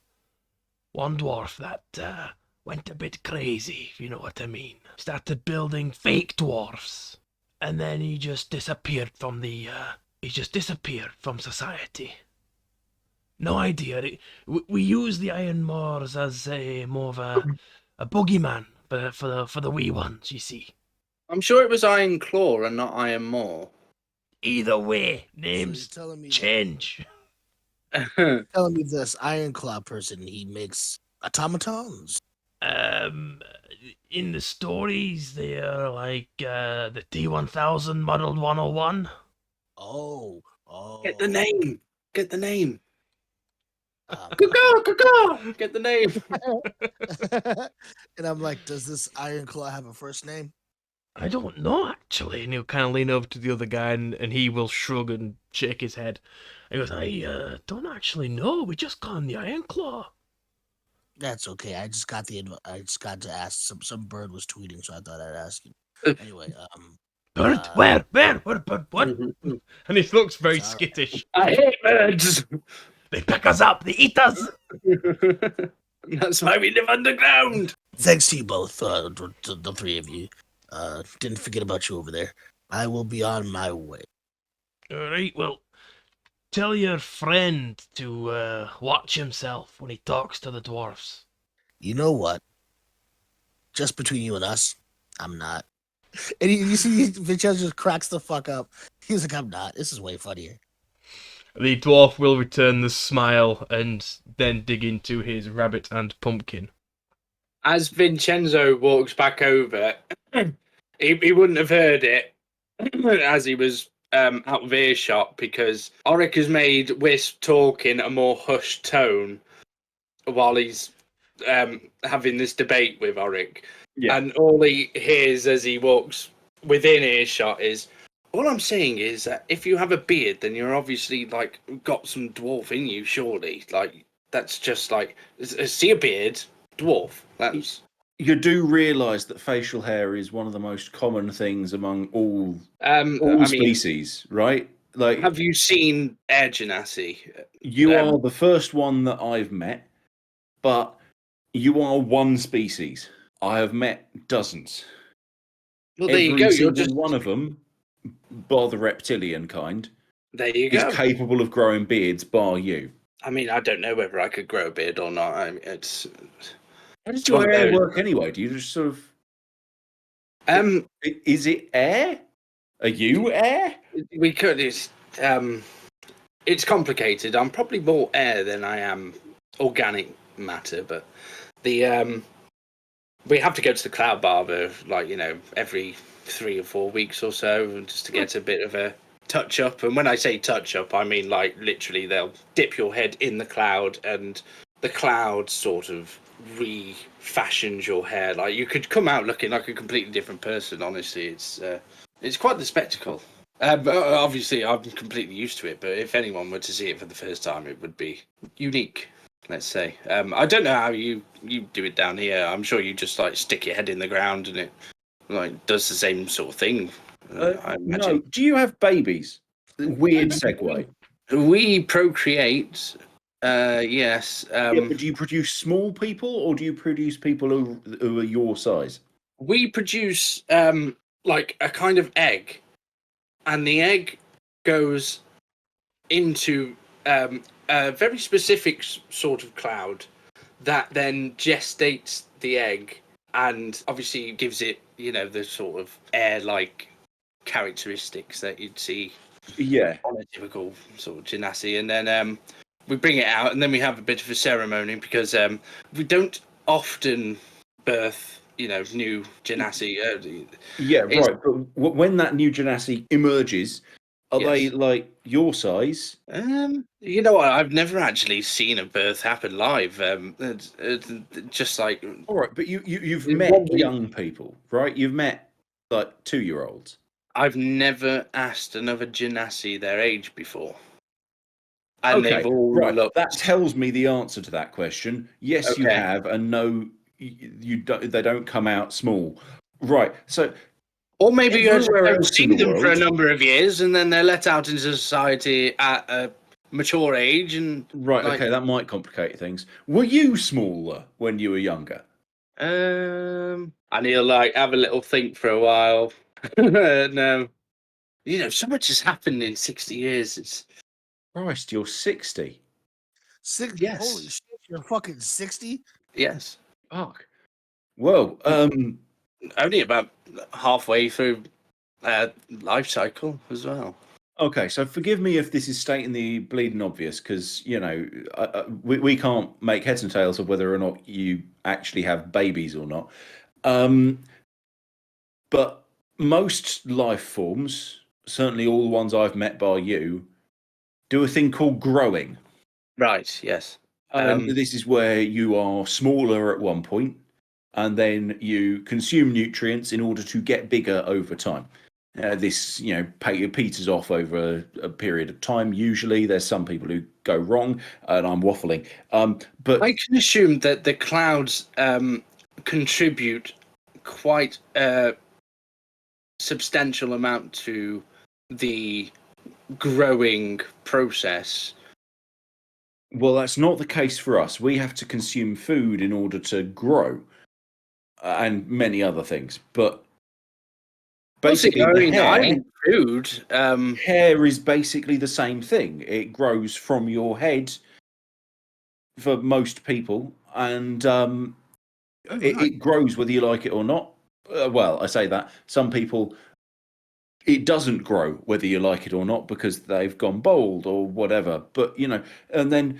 that went a bit crazy, if you know what I mean. Started building fake dwarfs, and then he just disappeared from society. No idea. We use the Ironmores as more of a boogeyman for the wee ones, you see. I'm sure it was Iron Claw and not Iron Maw. Either way, So you're names telling me change. telling me this Iron Claw person, he makes automatons. Um, in the stories, they are like the T1000 modeled 101. Oh, Get the name. Get the name. Um, Get the name. and I'm like, does this Iron Claw have a first name? I don't know actually. And he'll kind of lean over to the other guy, and he will shrug and shake his head. He goes, "I don't actually know. We just call him the Iron Claw." That's okay. I just got to ask. Some bird was tweeting, so I thought I'd ask you. Anyway, Bird? Where? What? And he looks very Sorry. skittish. I hate birds. They pick us up. They eat us. That's why we live underground. thanks to you both, to the three of you. Didn't forget about you over there. I will be on my way. All right. Well, tell your friend to watch himself when he talks to the dwarfs. You know what? Just between you and us, I'm not. And you see, Vincenzo just cracks the fuck up. He's like, I'm not. This is way funnier. The dwarf will return the smile and then dig into his rabbit and pumpkin. As Vincenzo walks back over, he wouldn't have heard it as he was out of earshot because Auric has made Wisp talk in a more hushed tone while he's having this debate with Auric. Yeah. And all he hears as he walks within earshot is, all I'm saying is that if you have a beard, then you're obviously like got some dwarf in you, surely. Like that's just like see a beard, dwarf. That's You do realise that facial hair is one of the most common things among all I mean, species, right? Like, have you seen Air Genasi? you are the first one that I've met, but you are one species. I have met dozens. Well, there you Every go. You're single just one of them, bar the reptilian kind, there. You is go. capable of growing beards, bar you. I mean, I don't know whether I could grow a beard or not. I mean, it's How does It's one your of hair those. work anyway? Do you just sort of... um Is it air? Are you air? we could it's complicated. I'm probably more air than I am organic matter, but the we have to go to the cloud barber like every 3 or 4 weeks or so just to get a bit of a touch up. And when I say touch up, I mean like literally they'll dip your head in the cloud and the cloud sort of refashions your hair. Like you could come out looking like a completely different person. Honestly, it's quite the spectacle. But obviously, I'm completely used to it. But if anyone were to see it for the first time, it would be unique. Let's say. I don't know how you do it down here. I'm sure you just like stick your head in the ground and it like does the same sort of thing. I No. imagine. Do you have babies? Weird segue. We procreate. Yes. Yeah, but do you produce small people or do you produce people who are your size? We produce like a kind of egg, and the egg goes into a very specific sort of cloud that then gestates the egg and obviously gives it, the sort of air-like characteristics that you'd see Yeah. on a typical sort of genasi. And then we bring it out, and then we have a bit of a ceremony because we don't often birth, new genasi. Yeah, It's- right. But when that new genasi emerges, are they Yes. like your size? You know what? I've never actually seen a birth happen live. It's just like All right, but you've It met won't be- young people, right? You've met like 2-year-olds. I've never asked another genasi their age before, and Okay, they've all right. looked. That tells me the answer to that question. Yes, you Okay. have, and no, you don't. They don't come out small. Right. So Or maybe you just everywhere don't else see in the them for a world, number of years, and then they're let out into society at a mature age, and right? like, Okay, that might complicate things. Were you smaller when you were younger? and he'll like have a little think for a while. No, so much has happened in 60 years. It's Christ, you're 60. Yes. Holy shit! You're fucking 60. yes. Fuck. Well, Only about halfway through life cycle as well. Okay, so forgive me if this is stating the bleeding obvious, because we can't make heads and tails of whether or not you actually have babies or not. But most life forms, certainly all the ones I've met by you, do a thing called growing. Right. Yes. And this is where you are smaller at one point, and then you consume nutrients in order to get bigger over time. This, peters off over a period of time. Usually, there's some people who go wrong, and I'm waffling. But I can assume that the clouds contribute quite a substantial amount to the growing process. well, that's not the case for us. We have to consume food in order to grow, and many other things. But basically, I mean, food. hair is basically the same thing. It grows from your head for most people, and it grows whether you like it or not. Well, I say that some people, it doesn't grow whether you like it or not because they've gone bald or whatever. But and then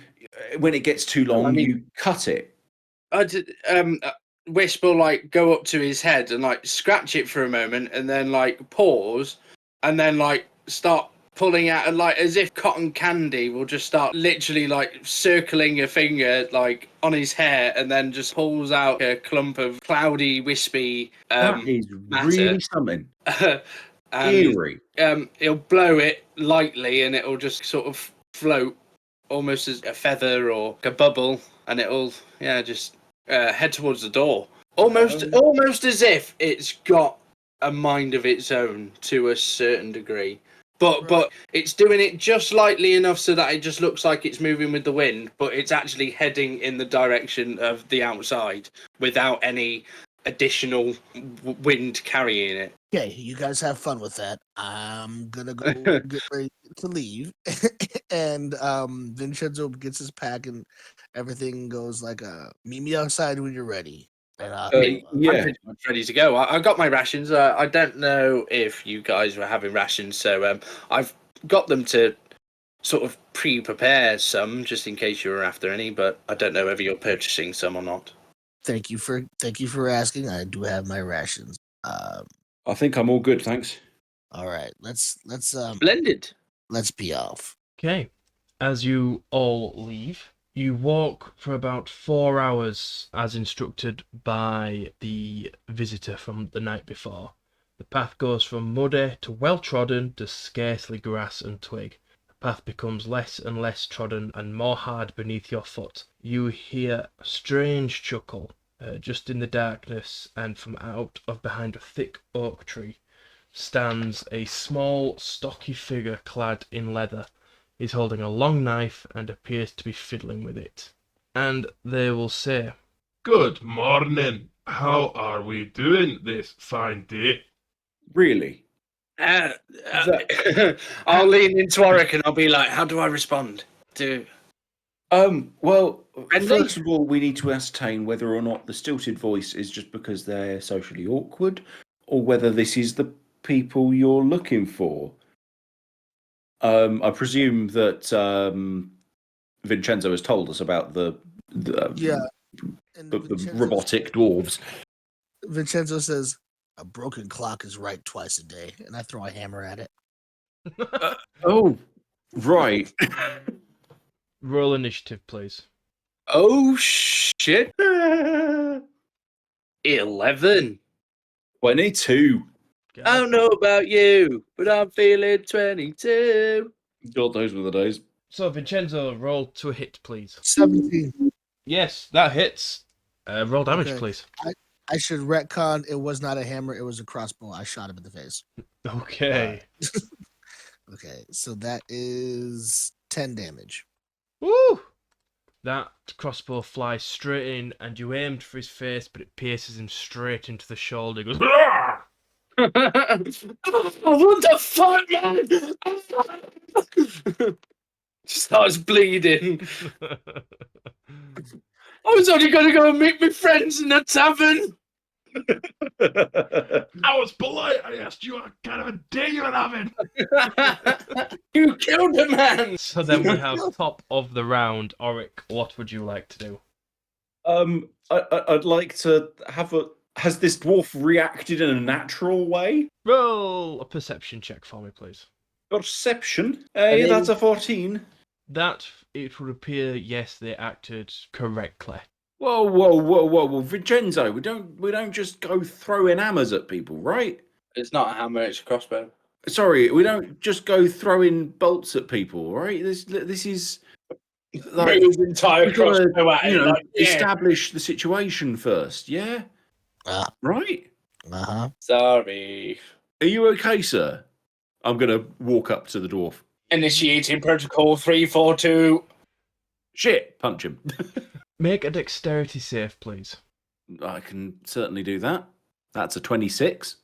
when it gets too long, you cut it. Wisp will like go up to his head and like scratch it for a moment, and then like pause, and then like start pulling out, and like as if cotton candy will just start literally like circling a finger like on his hair, and then just pulls out a clump of cloudy, wispy That is matter. really something. Eerie. He'll blow it lightly, and it'll just sort of float almost as a feather or a bubble, and it'll just head towards the door, almost as if it's got a mind of its own to a certain degree. But it's doing it just slightly enough so that it just looks like it's moving with the wind, but it's actually heading in the direction of the outside without any additional wind carrying it. Okay, you guys have fun with that. I'm gonna go get ready to leave, and Vincenzo gets his pack and everything goes like, meet me outside when you're ready. And I'm pretty much ready to go. I got my rations. I don't know if you guys were having rations, so I've got them to sort of pre-prepare some just in case you were after any. But I don't know whether you're purchasing some or not. Thank you for asking. I do have my rations. I think I'm all good, thanks. All right, let's Splendid. Let's be off. Okay. As you all leave, you walk for about 4 hours as instructed by the visitor from the night before. The path goes from muddy to well-trodden to scarcely grass and twig. The path becomes less and less trodden and more hard beneath your foot. You hear a strange chuckle just in the darkness, and from out of behind a thick oak tree stands a small, stocky figure clad in leather. He's holding a long knife and appears to be fiddling with it. And they will say, Good morning. How are we doing this fine day? Really? I'll lean into Warwick and I'll be like, how do I respond to... Well, Friendly? first of all, we need to ascertain whether or not the stilted voice is just because they're socially awkward, or whether this is the people you're looking for. I presume that Vincenzo has told us about the robotic dwarves. Vincenzo says, "A broken clock is right twice a day," and I throw a hammer at it. Oh, right. roll initiative, please. Oh, shit. 11. 22. I don't know about you, but I'm feeling 22. God, those were the days. So, Vincenzo, roll to hit, please. 17. Yes, that hits. Roll damage, Okay. please. I should retcon. It was not a hammer. It was a crossbow. I shot him in the face. Okay. Okay, so that is 10 damage. Woo! That crossbow flies straight in, and you aimed for his face, but it pierces him straight into the shoulder. He goes, "Ah!" What the fuck, man? Starts bleeding. I was only going to go and meet my friends in the tavern. I was polite. I asked you what kind of a day you were having. You killed a man! So then we have top of the round. Oric, what would you like to do? I'd like to have a. Has this dwarf reacted in a natural way? Roll a perception check for me, please. Perception. Hey, And that's then- a 14. That, it would appear, yes, they acted correctly. Whoa, Vincenzo, we don't just go throwing hammers at people, right? It's not a hammer, it's a crossbow. Sorry, we don't just go throwing bolts at people, right? This is like Move entire we've got to, crossbow at it, like, yeah. establish the situation first, yeah? Right? Uh-huh. Sorry. Are you okay, sir? I'm gonna walk up to the dwarf. Initiating protocol 342. Shit, punch him. Make a dexterity save, please. I can certainly do that. That's a 26.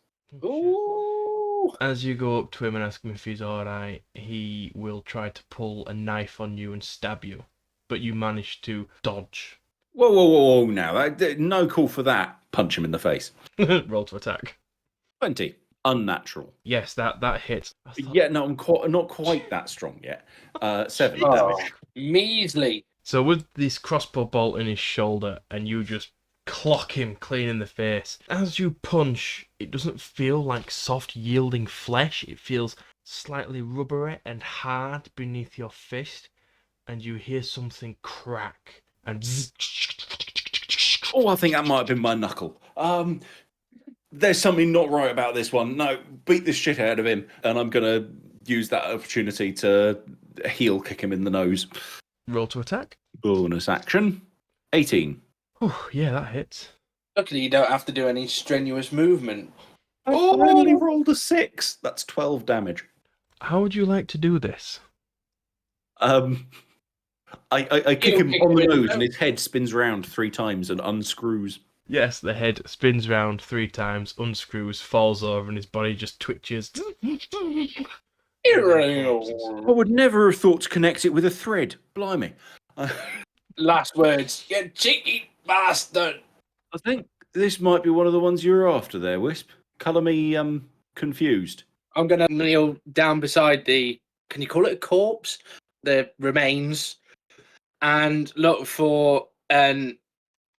Ooh. As you go up to him and ask him if he's alright, he will try to pull a knife on you and stab you. But you manage to dodge. Whoa, now. No call for that. Punch him in the face. Roll to attack. 20. Unnatural. Yes, that hits. I thought- Yeah, no, I'm not quite that strong yet. 7 Oh, damage. measly. So with this crossbow bolt in his shoulder, and you just clock him clean in the face. As you punch, it doesn't feel like soft, yielding flesh. It feels slightly rubbery and hard beneath your fist, and you hear something crack and zzz. Oh, I think that might have been my knuckle. There's something not right about this one. No, beat the shit out of him, and I'm gonna use that opportunity to heel kick him in the nose. Roll to attack. Bonus action. 18. Whew, yeah, that hits. Luckily, you don't have to do any strenuous movement. I finally rolled a 6. That's 12 damage. How would you like to do this? I kick him on the nose, and his head spins round 3 times and unscrews. Yes, the head spins round 3 times, unscrews, falls over, and his body just twitches. I would never have thought to connect it with a thread. Blimey. Last words. You cheeky bastard. I think this might be one of the ones you're after there, Wisp. Colour me confused. I'm going to kneel down beside the, can you call it a corpse? The remains. And look for an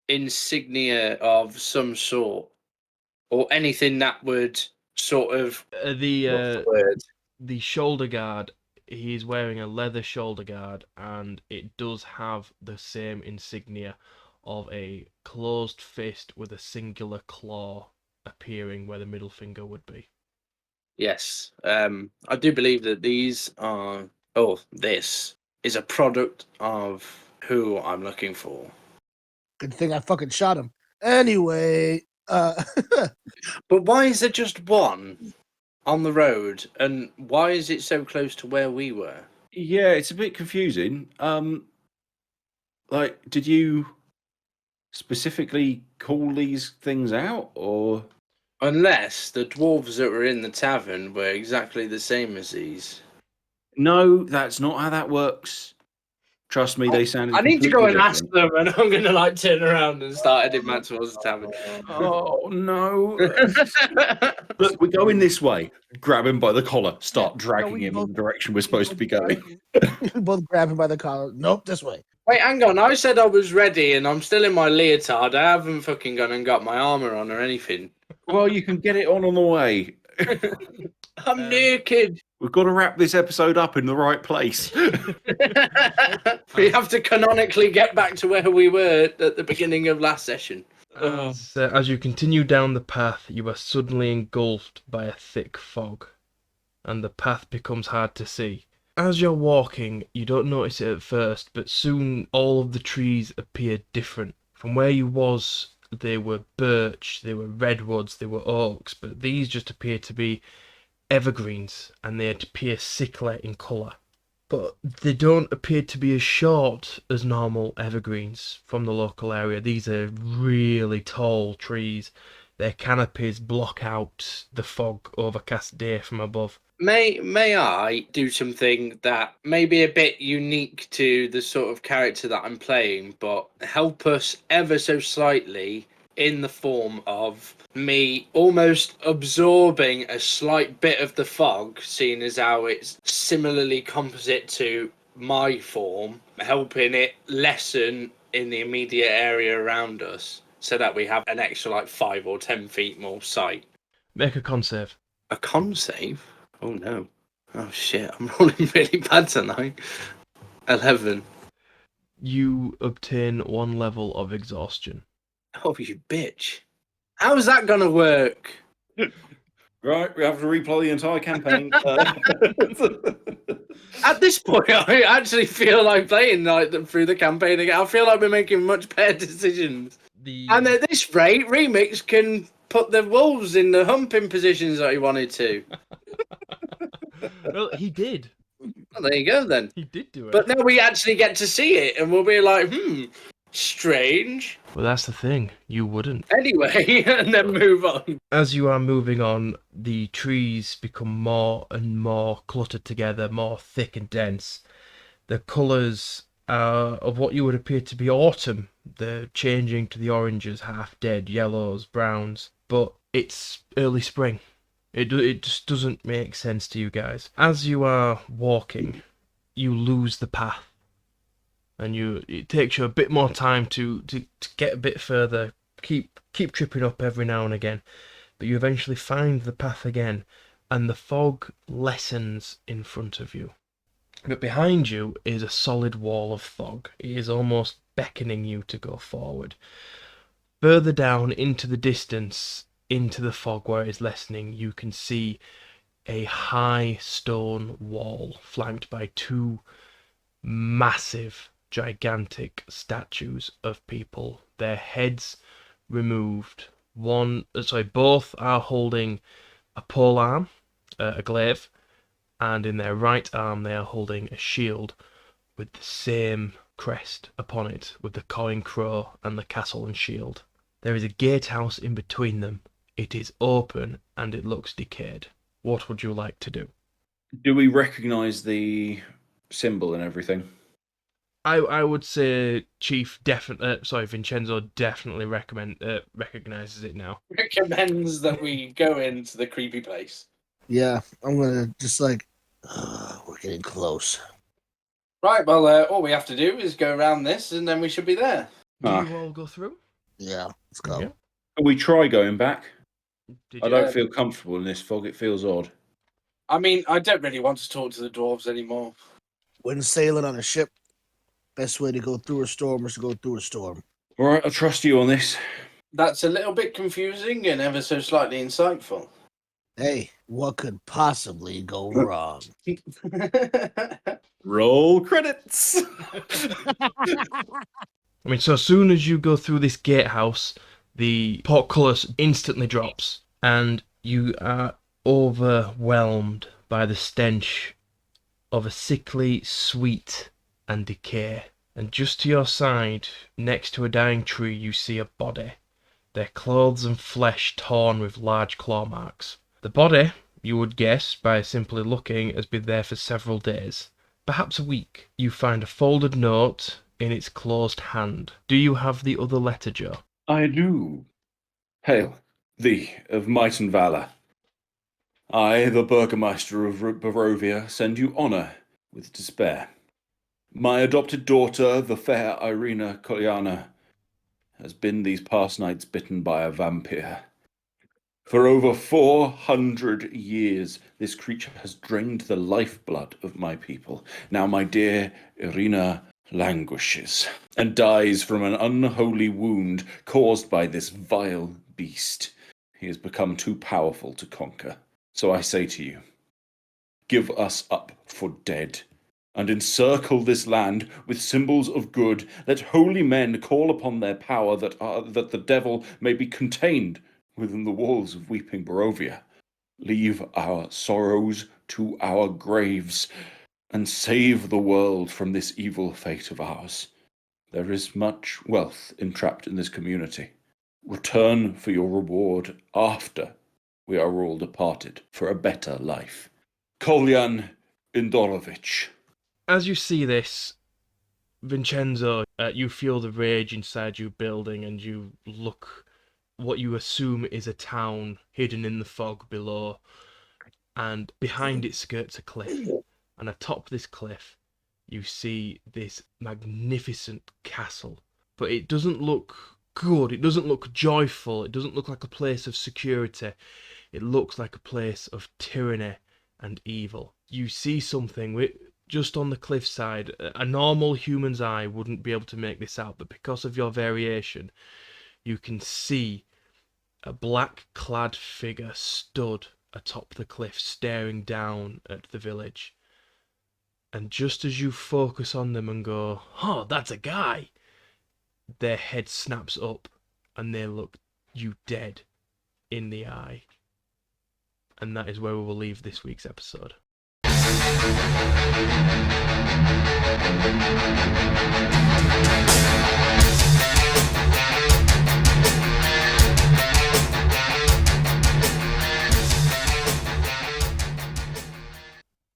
insignia of some sort. Or anything that would sort of... what's the word? The shoulder guard, he's wearing a leather shoulder guard, and it does have the same insignia of a closed fist with a singular claw appearing where the middle finger would be. Yes. I do believe that these are... Oh, this is a product of who I'm looking for. Good thing I fucking shot him. Anyway, But why is there just one on the road? And why is it so close to where we were? Yeah, it's a bit confusing. Like, did you specifically call these things out, or? Unless the dwarves that were in the tavern were exactly the same as these. No, that's not how that works. Trust me, they sounded. I need to go and completely ask different. them, and I'm going to like turn around and start heading back towards the tavern. Oh no! Look, we're going this way. Grab him by the collar. Start dragging we him both- in the direction we're supposed to be going. we both grab him by the collar. Nope, this way. Wait, hang on. I said I was ready, and I'm still in my leotard. I haven't fucking gone and got my armor on or anything. Well, you can get it on the way. I'm naked. We've got to wrap this episode up in the right place. We have to canonically get back to where we were at the beginning of last session. As you continue down the path, you are suddenly engulfed by a thick fog, and the path becomes hard to see. As you're walking, you don't notice it at first, but soon all of the trees appear different. From where you was, they were birch, they were redwoods, they were oaks, but these just appear to be evergreens, and they appear sickly in colour. But they don't appear to be as short as normal evergreens from the local area. These are really tall trees. Their canopies block out the fog overcast day from above. May I do something that may be a bit unique to the sort of character that I'm playing, but help us ever so slightly in the form of me almost absorbing a slight bit of the fog, seeing as how it's similarly composite to my form, helping it lessen in the immediate area around us so that we have an extra like 5 or 10 feet more sight. Make a con save. A con save? Oh no. Oh shit, I'm rolling really bad tonight. 11. You obtain 1 level of exhaustion. Oh, you bitch. How's that gonna work? Right, we have to replay the entire campaign. At this point, I actually feel like playing like through the campaign again. I feel like we're making much better decisions. And at this rate, Remix can put the wolves in the humping positions that he wanted to. Well, he did. Well, there you go then. He did do it. But now we actually get to see it, and we'll be like, strange. Well, that's the thing. You wouldn't. Anyway, and then move on. As you are moving on, the trees become more and more cluttered together, more thick and dense. The colours of what you would appear to be autumn, they're changing to the oranges, half dead, yellows, browns. But it's early spring. It just doesn't make sense to you guys. As you are walking, you lose the path. And it takes you a bit more time to get a bit further, keep tripping up every now and again, but you eventually find the path again, and the fog lessens in front of you. But behind you is a solid wall of fog. It is almost beckoning you to go forward. Further down into the distance, into the fog where it is lessening, you can see a high stone wall flanked by 2 massive, gigantic statues of people, their heads removed. Both are holding a pole arm, a glaive, and in their right arm they are holding a shield with the same crest upon it, with the cawing crow and the castle and shield. There is a gatehouse in between them. It is open and it looks decayed. What would you like to do? Do we recognise the symbol and everything? I would say Vincenzo definitely recognizes it now. Recommends that we go into the creepy place. Yeah, I'm gonna just like, we're getting close. Right, well, all we have to do is go around this and then we should be there. Do you all go through? Yeah, let's go. Yeah. Can we try going back? Did I you? don't feel comfortable in this fog. It feels odd. I mean, I don't really want to talk to the dwarves anymore. When sailing on a ship, best way to go through a storm is to go through a storm. All right, I trust you on this. That's a little bit confusing and ever so slightly insightful. Hey, what could possibly go wrong? Roll credits. I mean, so as soon as you go through this gatehouse, the portcullis instantly drops, and you are overwhelmed by the stench of a sickly sweet and decay. And just to your side, next to a dying tree, you see a body, their clothes and flesh torn with large claw marks. The body, you would guess by simply looking, has been there for several days, perhaps a week. You find a folded note in its closed hand. Do you have the other letter, Joe? I do. Hail, thee of might and valour. I, the Burgomaster of Barovia, send you honour with despair. My adopted daughter, the fair Irina Kolyana, has been these past nights bitten by a vampire. For over 400 years, this creature has drained the lifeblood of my people. Now my dear Irina languishes and dies from an unholy wound caused by this vile beast. He has become too powerful to conquer. So I say to you, give us up for dead, and encircle this land with symbols of good. Let holy men call upon their power that the devil may be contained within the walls of weeping Barovia. Leave our sorrows to our graves, and save the world from this evil fate of ours. There is much wealth entrapped in this community. Return for your reward after we are all departed for a better life. Kolyan Indorovich. As you see this, Vincenzo, you feel the rage inside you building, and you look what you assume is a town hidden in the fog below, and behind it skirts a cliff. And atop this cliff, you see this magnificent castle. But it doesn't look good, it doesn't look joyful, it doesn't look like a place of security. It looks like a place of tyranny and evil. You see something just on the cliffside. A normal human's eye wouldn't be able to make this out, but because of your variation, you can see a black-clad figure stood atop the cliff, staring down at the village. And just as you focus on them and go, "Oh, that's a guy," their head snaps up and they look you dead in the eye. And that is where we will leave this week's episode.